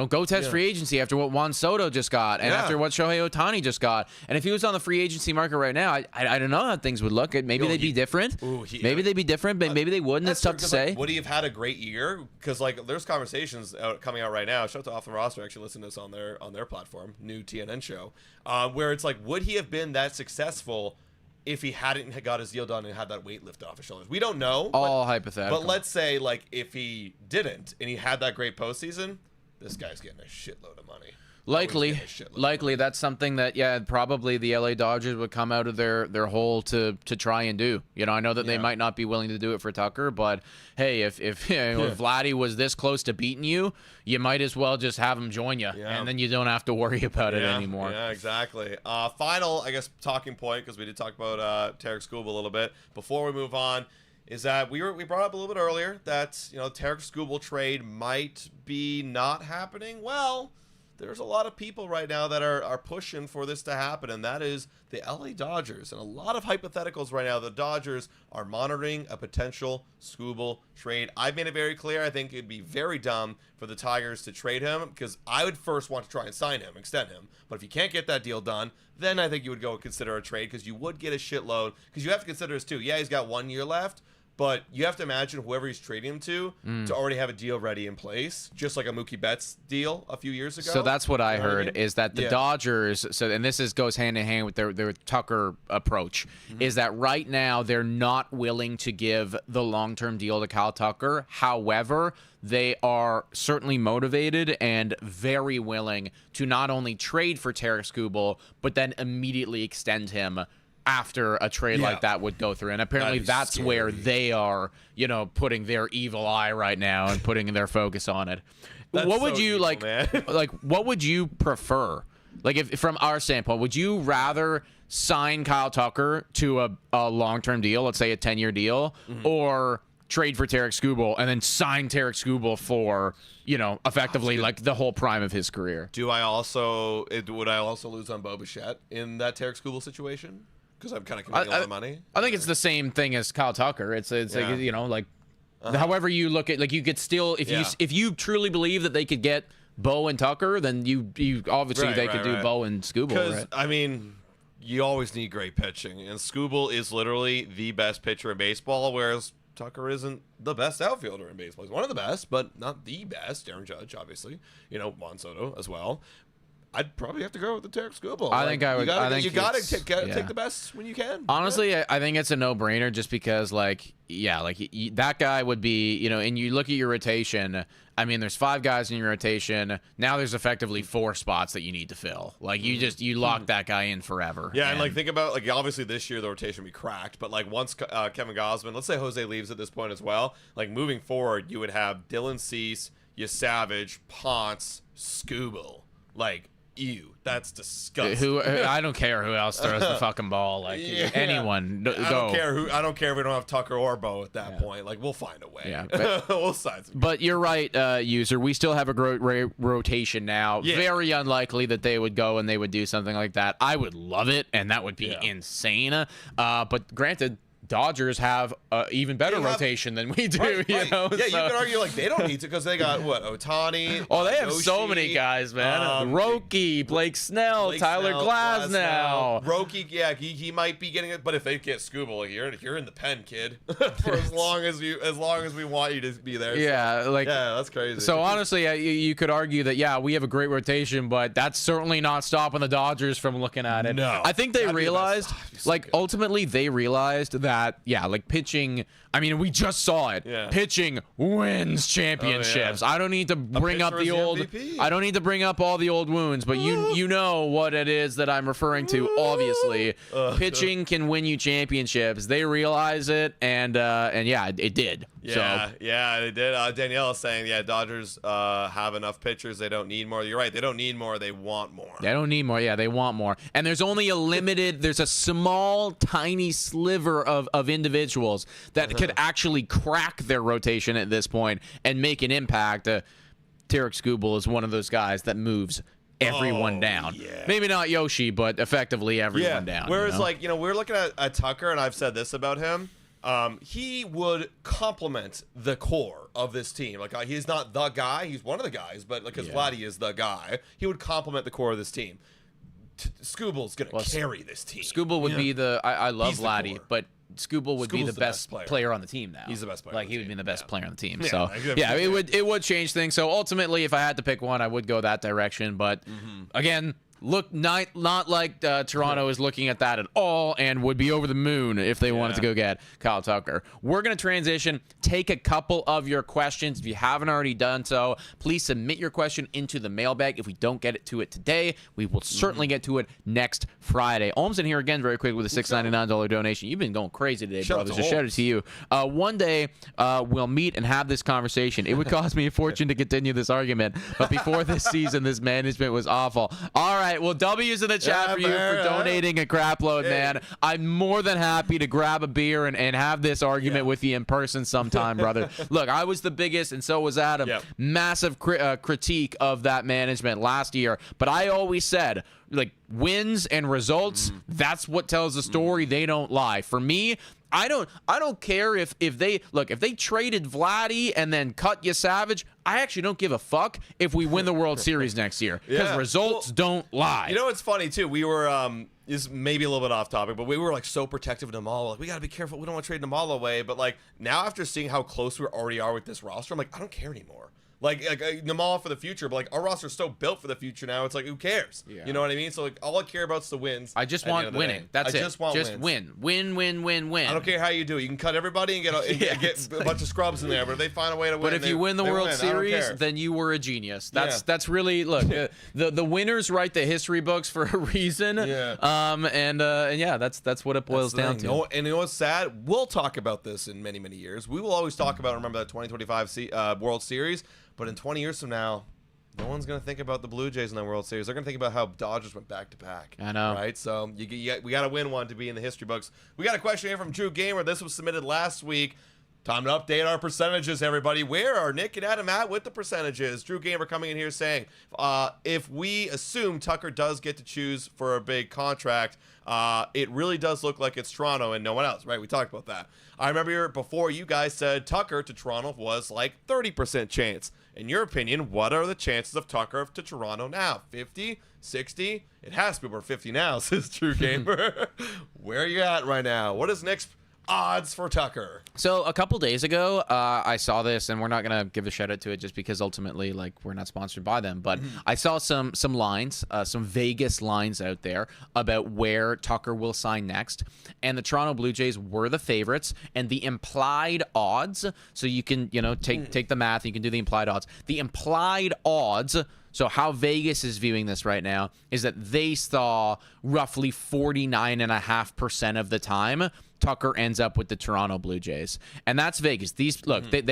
Go test free agency after what Juan Soto just got and after what Shohei Ohtani just got. And if he was on the free agency market right now, I don't know how things would look. Maybe they'd be different. Maybe they'd be different, but maybe they wouldn't. It's tough to say. Would he have had a great year? Because there's conversations coming out right now. Shout out to Off the Roster, actually listen to this on their platform, new TNN show, where it's would he have been that successful if he hadn't got his deal done and had that weight lifted off his shoulders? We don't know. All hypothetical. But let's say if he didn't and he had that great postseason, this guy's getting a shitload of money. Likely that's something that probably the LA Dodgers would come out of their hole to try and do. I know that they might not be willing to do it for Tucker, but hey, if Vladdy was this close to beating you, you might as well just have him join you, and then you don't have to worry about it anymore. Yeah, exactly. Final, I guess, talking point, because we did talk about Tarek Skubal a little bit before we move on, is that we brought up a little bit earlier that Tarek Skubal trade might be not happening. Well, there's a lot of people right now that are pushing for this to happen, and that is the LA Dodgers. And a lot of hypotheticals right now. The Dodgers are monitoring a potential Skubal trade. I've made it very clear. I think it'd be very dumb for the Tigers to trade him, because I would first want to try and sign him, extend him. But if you can't get that deal done, then I think you would go consider a trade, because you would get a shitload. Because you have to consider this too. Yeah, he's got 1 year left, but you have to imagine whoever he's trading him to already have a deal ready in place, just like a Mookie Betts deal a few years ago. So that's what I heard, is that the Dodgers, and this goes hand in hand with their Tucker approach, is that right now they're not willing to give the long-term deal to Kyle Tucker. However, they are certainly motivated and very willing to not only trade for Tarek Skubal, but then immediately extend him after a trade like that would go through. And apparently that's scary. Where they are, putting their evil eye right now and putting their focus on it. What would you what would you prefer? If from our standpoint, would you rather sign Kyle Tucker to a long-term deal, let's say a 10-year deal, or trade for Tarek Skubal and then sign Tarek Skubal for, effectively the whole prime of his career? Would I also lose on Bo Bichette in that Tarek Skubal situation? Because I'm kind of committing a lot of money. I think it's the same thing as Kyle Tucker. It's however you look at, you could still, if you truly believe that they could get Bo and Tucker, then you obviously they could do Bo and Skubal. Because you always need great pitching, and Skubal is literally the best pitcher in baseball, whereas Tucker isn't the best outfielder in baseball. He's one of the best, but not the best. Aaron Judge, obviously, Juan Soto as well. I'd probably have to go with the Tarek Skubal. I think I would. You got to take the best when you can. Honestly, I think it's a no-brainer, just because, that guy would be, and you look at your rotation. There's 5 guys in your rotation. Now there's effectively 4 spots that you need to fill. You lock that guy in forever. Yeah, and think about, obviously this year the rotation will be cracked, but once Kevin Gausman, let's say Jose leaves at this point as well, moving forward, you would have Dylan Cease, Savage, Ponce, Skubal. Ew, that's disgusting. I don't care who else throws the fucking ball. Anyone, go. I don't care if we don't have Tucker or Bo at that point. We'll find a way. Yeah, we'll sign some. But you're right, user. We still have a great rotation now. Yeah. Very unlikely that they would go and they would do something like that. I would love it, and that would be insane. But granted, Dodgers have even better rotation than we do. Right. You know, yeah, you can argue like they don't need to because they got what, Ohtani. Oh, they have Yoshi, so many guys, man. Roki, Blake Snell, Tyler Glasnow. Roki, yeah, he might be getting it, but if they get Scooble, like, you're in the pen, kid, for as long as we want you to be there. Yeah, so, like yeah, that's crazy. So honestly, you could argue that we have a great rotation, but that's certainly not stopping the Dodgers from looking at it. No, I think they realized, ultimately they realized that like pitching. I mean, we just saw it. Yeah. Pitching wins championships. I don't need to bring up the old. MVP. I don't need to bring up all the old wounds, but you know what it is that I'm referring to. Obviously, pitching can win you championships. They realize it, and yeah, it did. Yeah, yeah, they did. Danielle is saying, Dodgers have enough pitchers. They don't need more. You're right. They don't need more. They want more. They don't need more. Yeah, they want more. And there's only a limited. There's a small, tiny sliver of individuals that could actually crack their rotation at this point and make an impact. Tarek Skubal is one of those guys that moves everyone down. Yeah. Maybe not Yoshi, but effectively everyone down. Whereas, we're looking at Tucker, and I've said this about him. He would complement the core of this team. Like, he's not the guy. He's one of the guys, but because Vladdy is the guy, he would complement the core of this team. Skubal's going to carry this team. Skubal would be the... I love Vladdy, but Skubal would be the best player on the team now. He's the best player. Like, he would be the best player on the team. So, it would change things. So, ultimately, if I had to pick one, I would go that direction. But, again... Look, not like Toronto is looking at that at all and would be over the moon if they wanted to go get Kyle Tucker. We're going to transition, take a couple of your questions. If you haven't already done so, please submit your question into the mailbag. If we don't get to it today, we will certainly get to it next Friday. Ohm's in here again very quick with a $6.99 donation. You've been going crazy today, brothers. Just shout it to you. One day, we'll meet and have this conversation. It would cost me a fortune to continue this argument, but before this season, this management was awful. All right. Well, W's in the chat for you for donating a crap load, man. I'm more than happy to grab a beer and have this argument with you in person sometime, brother. Look, I was the biggest, and so was Adam. Massive critique of that management last year. But I always said, like, wins and results, that's what tells the story. They don't lie. For me, I don't care if they traded Vladdy and then cut Savage. I actually don't give a fuck if we win the World Series next year because results don't lie. You know what's funny too? We were this may be a little bit off topic, but we were like so protective of Namala. Like, we got to be careful. We don't want to trade Namala away. But like now, after seeing how close we already are with this roster, I'm like, I don't care anymore. Like Namala for the future, but like our roster's so built for the future now. It's like, who cares? You know what I mean? So like all I care about is the wins. I just want winning. That's it. I just want wins. Win. I don't care how you do it. You can cut everybody and get a bunch of scrubs in there, but if they find a way to win, but if you win the World Series, then you were a genius. That's really the winners write the history books for a reason. And that's what it boils down to. And you know what's sad? We'll talk about this in many years. We will always talk about remember that 2025 World Series. But in 20 years from now, no one's going to think about the Blue Jays in the World Series. They're going to think about how Dodgers went back to back. I know. Right? So we got to win one to be in the history books. We got a question here from Drew Gamer. This was submitted last week. Time to update our percentages, everybody. Where are Nick and Adam at with the percentages? Drew Gamer coming in here saying, if we assume Tucker does get to choose for a big contract, it really does look like it's Toronto and no one else, right? We talked about that. I remember before you guys said Tucker to Toronto was like 30% chance. In your opinion, what are the chances of Tucker to Toronto now? 50? 60? It has to be over 50 now, says Drew Gamer. Where are you at right now? What is Nick's odds for Tucker? So a couple days ago, I saw this, and we're not gonna give a shout out to it just because ultimately, like, we're not sponsored by them. But I saw some lines, some Vegas lines out there about where Tucker will sign next, and the Toronto Blue Jays were the favorites, and the implied odds. So you can take the math, you can do the implied odds. The implied odds. So how Vegas is viewing this right now is that they saw roughly 49.5% of the time Tucker ends up with the Toronto Blue Jays. And that's Vegas. They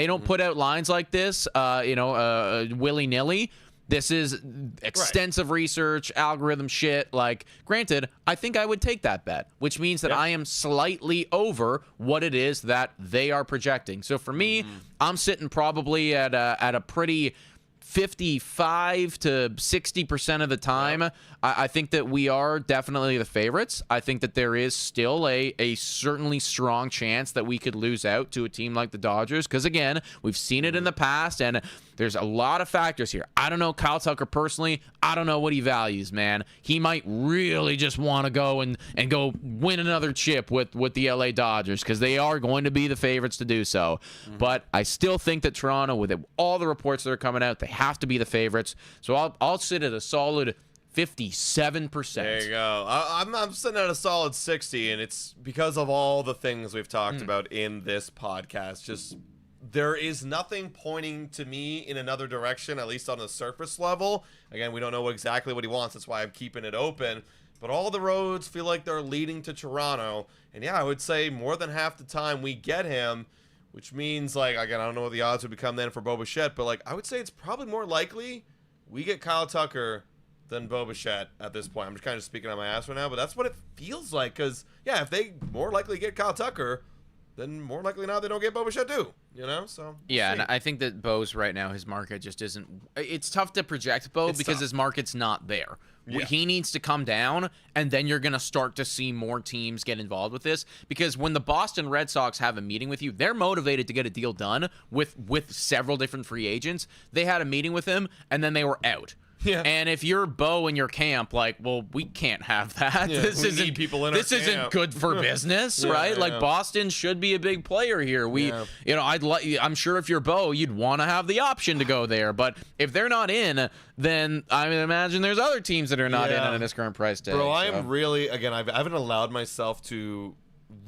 don't put out lines like this, willy-nilly. This is extensive research, algorithm shit. Like, granted, I think I would take that bet, which means that I am slightly over what it is that they are projecting. So for me, I'm sitting probably at a pretty 55 to 60% of the time, I think that we are definitely the favorites. I think that there is still a certainly strong chance that we could lose out to a team like the Dodgers because, again, we've seen it in the past, and there's a lot of factors here. I don't know Kyle Tucker personally. I don't know what he values, man. He might really just want to go and go win another chip with the LA Dodgers because they are going to be the favorites to do so. But I still think that Toronto, with all the reports that are coming out, they have to be the favorites. So I'll sit at a solid 57%. There you go. I'm sitting at a solid 60, and it's because of all the things we've talked about in this podcast. Just there is nothing pointing to me in another direction, at least on the surface level. Again, we don't know exactly what he wants. That's why I'm keeping it open. But all the roads feel like they're leading to Toronto. And yeah, I would say more than half the time we get him, which means, like, again, I don't know what the odds would become then for Bo Bichette, but, like, I would say it's probably more likely we get Kyle Tucker than Bo Bichette at this point. I'm just kind of speaking on my ass right now, but that's what it feels like. Because, yeah, if they more likely get Kyle Tucker, then more likely now they don't get Bo Bichette too, you know? So yeah, and I think that Bo's right now, his market just isn't – it's tough to project Bo because his market's not there. Yeah. He needs to come down, and then you're going to start to see more teams get involved with this because when the Boston Red Sox have a meeting with you, they're motivated to get a deal done with several different free agents. They had a meeting with him, and then they were out. Yeah. And if you're Bo in your camp, like, well, we can't have that. Yeah, this isn't good for business, right? Like, Boston should be a big player here. I'm sure if you're Bo, you'd want to have the option to go there. But if they're not in, then I imagine there's other teams that are not in at this current price tag. Bro, I am really, again, I haven't allowed myself to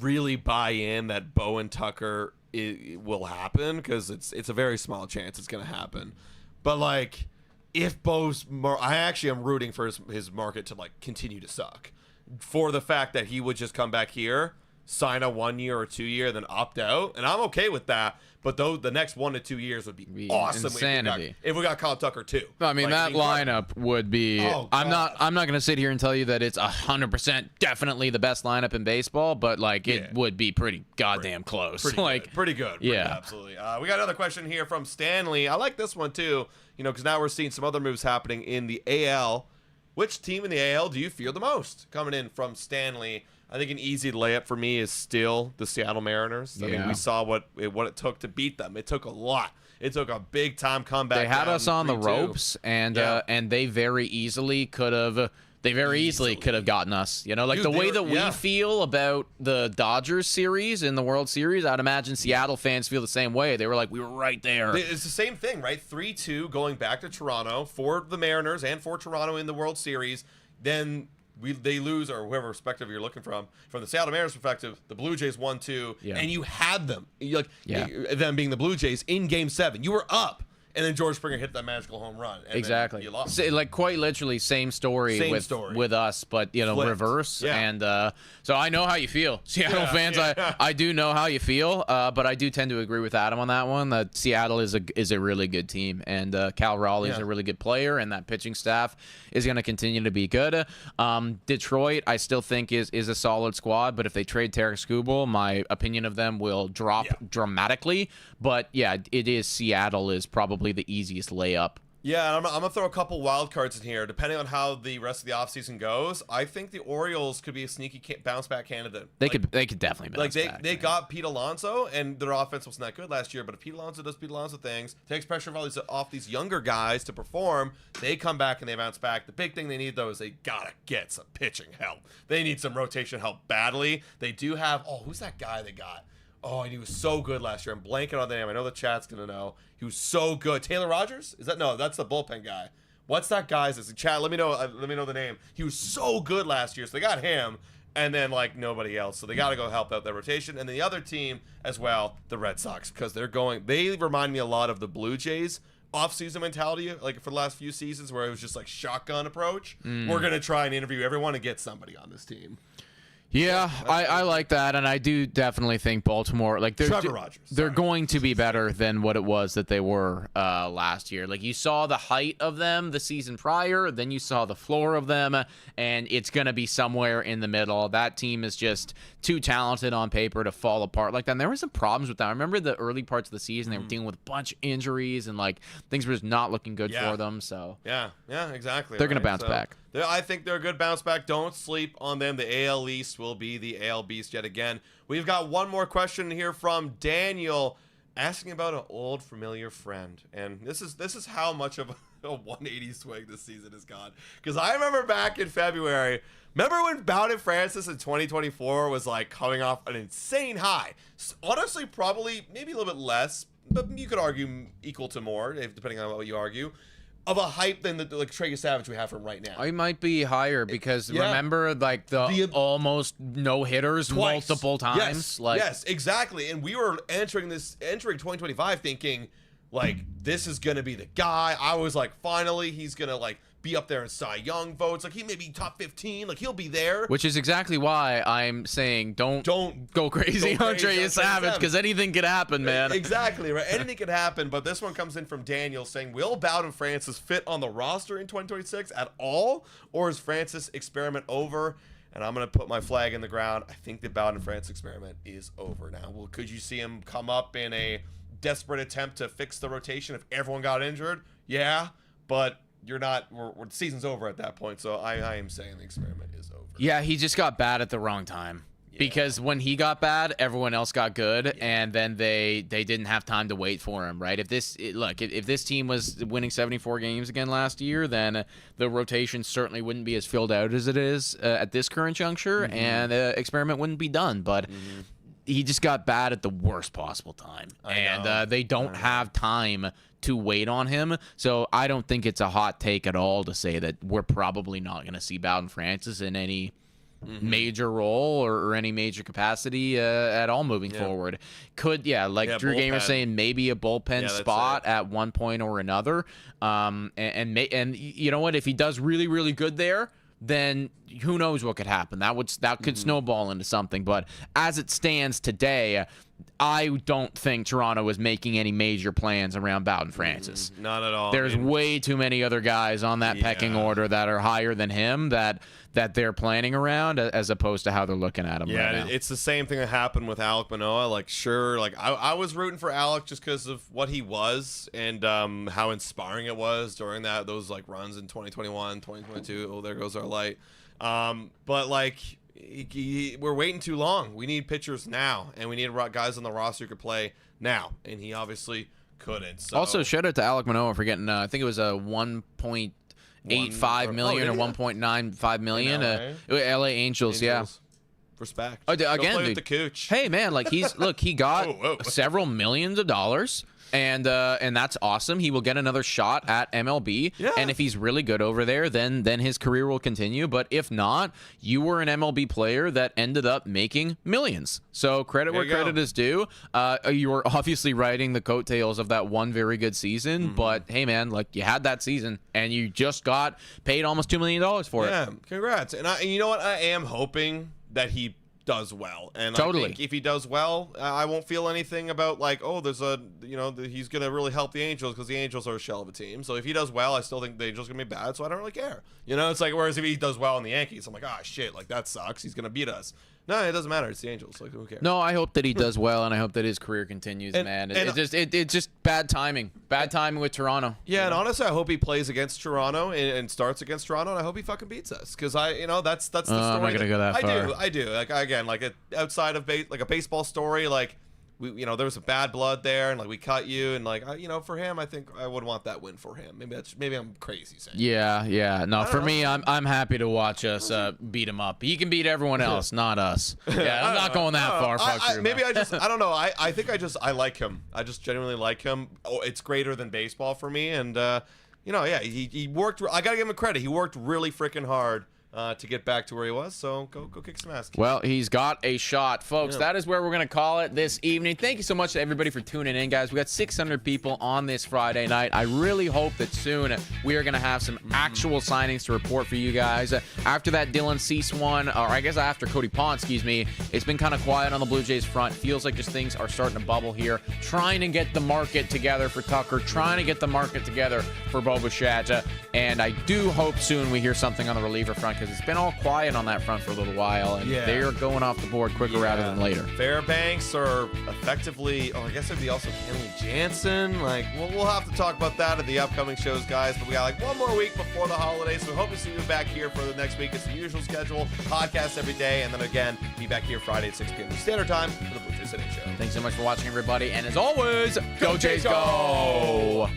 really buy in that Bo and Tucker will happen because it's a very small chance it's going to happen. But, like, if Bo's, I actually am rooting for his market to, like, continue to suck for the fact that he would just come back here, sign a 1 year or 2 year, then opt out, and I'm okay with that. But the next 1 to 2 years would be awesome. Insanity. If we got Kyle Tucker too. I mean, like, that lineup would be. Oh, I'm not going to sit here and tell you that it's 100% definitely the best lineup in baseball, but like it would be pretty goddamn close. Pretty good. Yeah, absolutely. We got another question here from Stanley. I like this one too. You know, because now we're seeing some other moves happening in the AL. Which team in the AL do you fear the most? Coming in from Stanley. I think an easy layup for me is still the Seattle Mariners. I mean, we saw what it took to beat them. It took a lot. It took a big time comeback. They had us on the ropes, and they very easily could have. They very easily could have gotten us. You know, like the way that we feel about the Dodgers series in the World Series, I'd imagine Seattle fans feel the same way. They were like, we were right there. It's the same thing, right? 3-2 going back to Toronto for the Mariners and for Toronto in the World Series. Then they lose, or whoever perspective you're looking from the Seattle Mariners perspective, the Blue Jays 1-2, and you had them, them being the Blue Jays in Game 7. You were up. And then George Springer hit that magical home run. And exactly. You lost. Like quite literally same story with us, but Flipped. reverse. Yeah. And so I know how you feel, Seattle fans. Yeah. I do know how you feel, but I do tend to agree with Adam on that one. That Seattle is a really good team, and Cal Raleigh is a really good player, and that pitching staff is going to continue to be good. Detroit, I still think is a solid squad, but if they trade Tarik Skubal, my opinion of them will drop dramatically. But yeah, it is Seattle is probably the easiest layup. Yeah, and I'm going to throw a couple wild cards in here. Depending on how the rest of the offseason goes, I think the Orioles could be a sneaky bounce-back candidate. They could definitely bounce back. They got Pete Alonso, and their offense wasn't that good last year, but if Pete Alonso does Pete Alonso things, takes pressure off these younger guys to perform, they come back and they bounce back. The big thing they need, though, is they got to get some pitching help. They need some rotation help badly. They do have, who's that guy they got? Oh, and he was so good last year. I'm blanking on the name. I know the chat's going to know. He was so good. Taylor Rogers? No, that's the bullpen guy. What's that guy's? It's the chat. Let me know the name. He was so good last year, so they got him, and then, like, nobody else. So they got to go help out their rotation. And the other team as well, the Red Sox, because they remind me a lot of the Blue Jays off-season mentality, like for the last few seasons where it was just like shotgun approach. We're going to try and interview everyone and get somebody on this team. Yeah, I like that, and I do definitely think Baltimore, like Trevor Rogers. They're going to be better than what it was that they were last year. Like you saw the height of them the season prior, then you saw the floor of them, and it's going to be somewhere in the middle. That team is just too talented on paper to fall apart like that. And there were some problems with that. I remember the early parts of the season, they were dealing with a bunch of injuries, and like things were just not looking good for them. So yeah, exactly. They're going to bounce back. I think they're a good bounce back. Don't sleep on them. The AL East will be the AL Beast yet again. We've got one more question here from Daniel asking about an old familiar friend. And this is how much of a 180 swing this season has gone. Because I remember back in February, remember when Bowden Francis in 2024 was like coming off an insane high? Honestly, probably maybe a little bit less, but you could argue equal to more, depending on what you argue, of a hype than the like Trey Savage we have from right now. I might be higher because remember like the almost no hitters multiple times. Yes, exactly. And we were entering 2025 thinking like this is gonna be the guy. I was like, finally, he's gonna like be up there in Cy Young votes. Like he may be top 15. Like he'll be there. Which is exactly why I'm saying don't go crazy on Trey Savage, because anything could happen, man. Exactly, right? Anything could happen. But this one comes in from Daniel saying, will Bowden Francis fit on the roster in 2026 at all? Or is Francis' experiment over? And I'm going to put my flag in the ground. I think the Bowden Francis experiment is over now. Well, could you see him come up in a desperate attempt to fix the rotation if everyone got injured? Yeah, but you're not. The season's over at that point, so I am saying the experiment is over. Yeah, he just got bad at the wrong time. Yeah. Because when he got bad, everyone else got good, and then they didn't have time to wait for him, right? If this team was winning 74 games again last year, then the rotation certainly wouldn't be as filled out as it is at this current juncture, and the experiment wouldn't be done. But he just got bad at the worst possible time, and they don't have time to wait on him. So I don't think it's a hot take at all to say that we're probably not going to see Bowden Francis in any major role or any major capacity at all moving forward. Could like Drew Gamer saying maybe a bullpen spot at one point or another. And you know what? If he does really, really good there, then who knows what could happen. That could snowball into something. But as it stands today, I don't think Toronto is making any major plans around Bowden Francis. Not at all. There's way too many other guys on that pecking order that are higher than him that they're planning around, as opposed to how they're looking at him right now. It's the same thing that happened with Alek Manoah. Like, sure, like I was rooting for Alek just because of what he was and how inspiring it was during those like runs in 2021, 2022. Oh, there goes our light. But like, we're waiting too long. We need pitchers now, and we need guys on the roster who could play now, and he obviously couldn't. So. Also, shout out to Alek Manoah for getting, I think it was a 1.85 million or 1.95 million. LA Angels, yeah. Respect. Again, play dude, with the Cooch. Hey, man, like he got several millions of dollars. And that's awesome. He will get another shot at MLB. Yeah. And if he's really good over there, then his career will continue. But if not, you were an MLB player that ended up making millions. So credit where credit is due. You were obviously riding the coattails of that one very good season. But hey, man, like you had that season and you just got paid almost $2 million for it. Yeah, congrats. And you know what? I am hoping that he does well, and totally. I think if he does well, I won't feel anything about like, oh, there's he's gonna really help the Angels because the Angels are a shell of a team. So if he does well, I still think the Angels are gonna be bad, so I don't really care. It's like, whereas if he does well in the Yankees, I'm like, ah, shit, like that sucks. He's gonna beat us. No, it doesn't matter. It's the Angels. Like, who cares? No, I hope that he does well, and I hope that his career continues, man. It's just bad timing. Bad timing with Toronto. Yeah, and honestly, I hope he plays against Toronto and starts against Toronto, and I hope he fucking beats us because that's the story. I'm not gonna go that far. I do. Like again, like outside of like a baseball story, like. There was some bad blood there, and like we cut you, and like for him, I think I would want that win for him. Maybe I'm crazy saying. Yeah. No, for me, I'm happy to watch us beat him up. He can beat everyone else, not us. Yeah, I'm not going that far. I don't know. I think I like him. I just genuinely like him. Oh, it's greater than baseball for me, and he worked. I gotta give him credit. He worked really freaking hard. to get back to where he was. So go kick some ass. Well, he's got a shot. Folks, that is where we're going to call it this evening. Thank you so much to everybody for tuning in, guys. We got 600 people on this Friday night. I really hope that soon we are going to have some actual signings to report for you guys. After that Dylan Cease one, or I guess after Cody Pond, it's been kind of quiet on the Blue Jays front. Feels like just things are starting to bubble here. Trying to get the market together for Tucker. Trying to get the market together for Bo Bichette. And I do hope soon we hear something on the reliever front, because it's been all quiet on that front for a little while, and they are going off the board quicker rather than later. Fairbanks are effectively, I guess it'd be also Kenley Jansen. Like, we'll have to talk about that in the upcoming shows, guys. But we got like one more week before the holidays, so we hope to see you back here for the next week. It's the usual schedule, podcast every day, and then again, be back here Friday at 6 p.m. Standard Time for the Blue Jays Today Show. Thanks so much for watching, everybody, and as always, go Jays, go!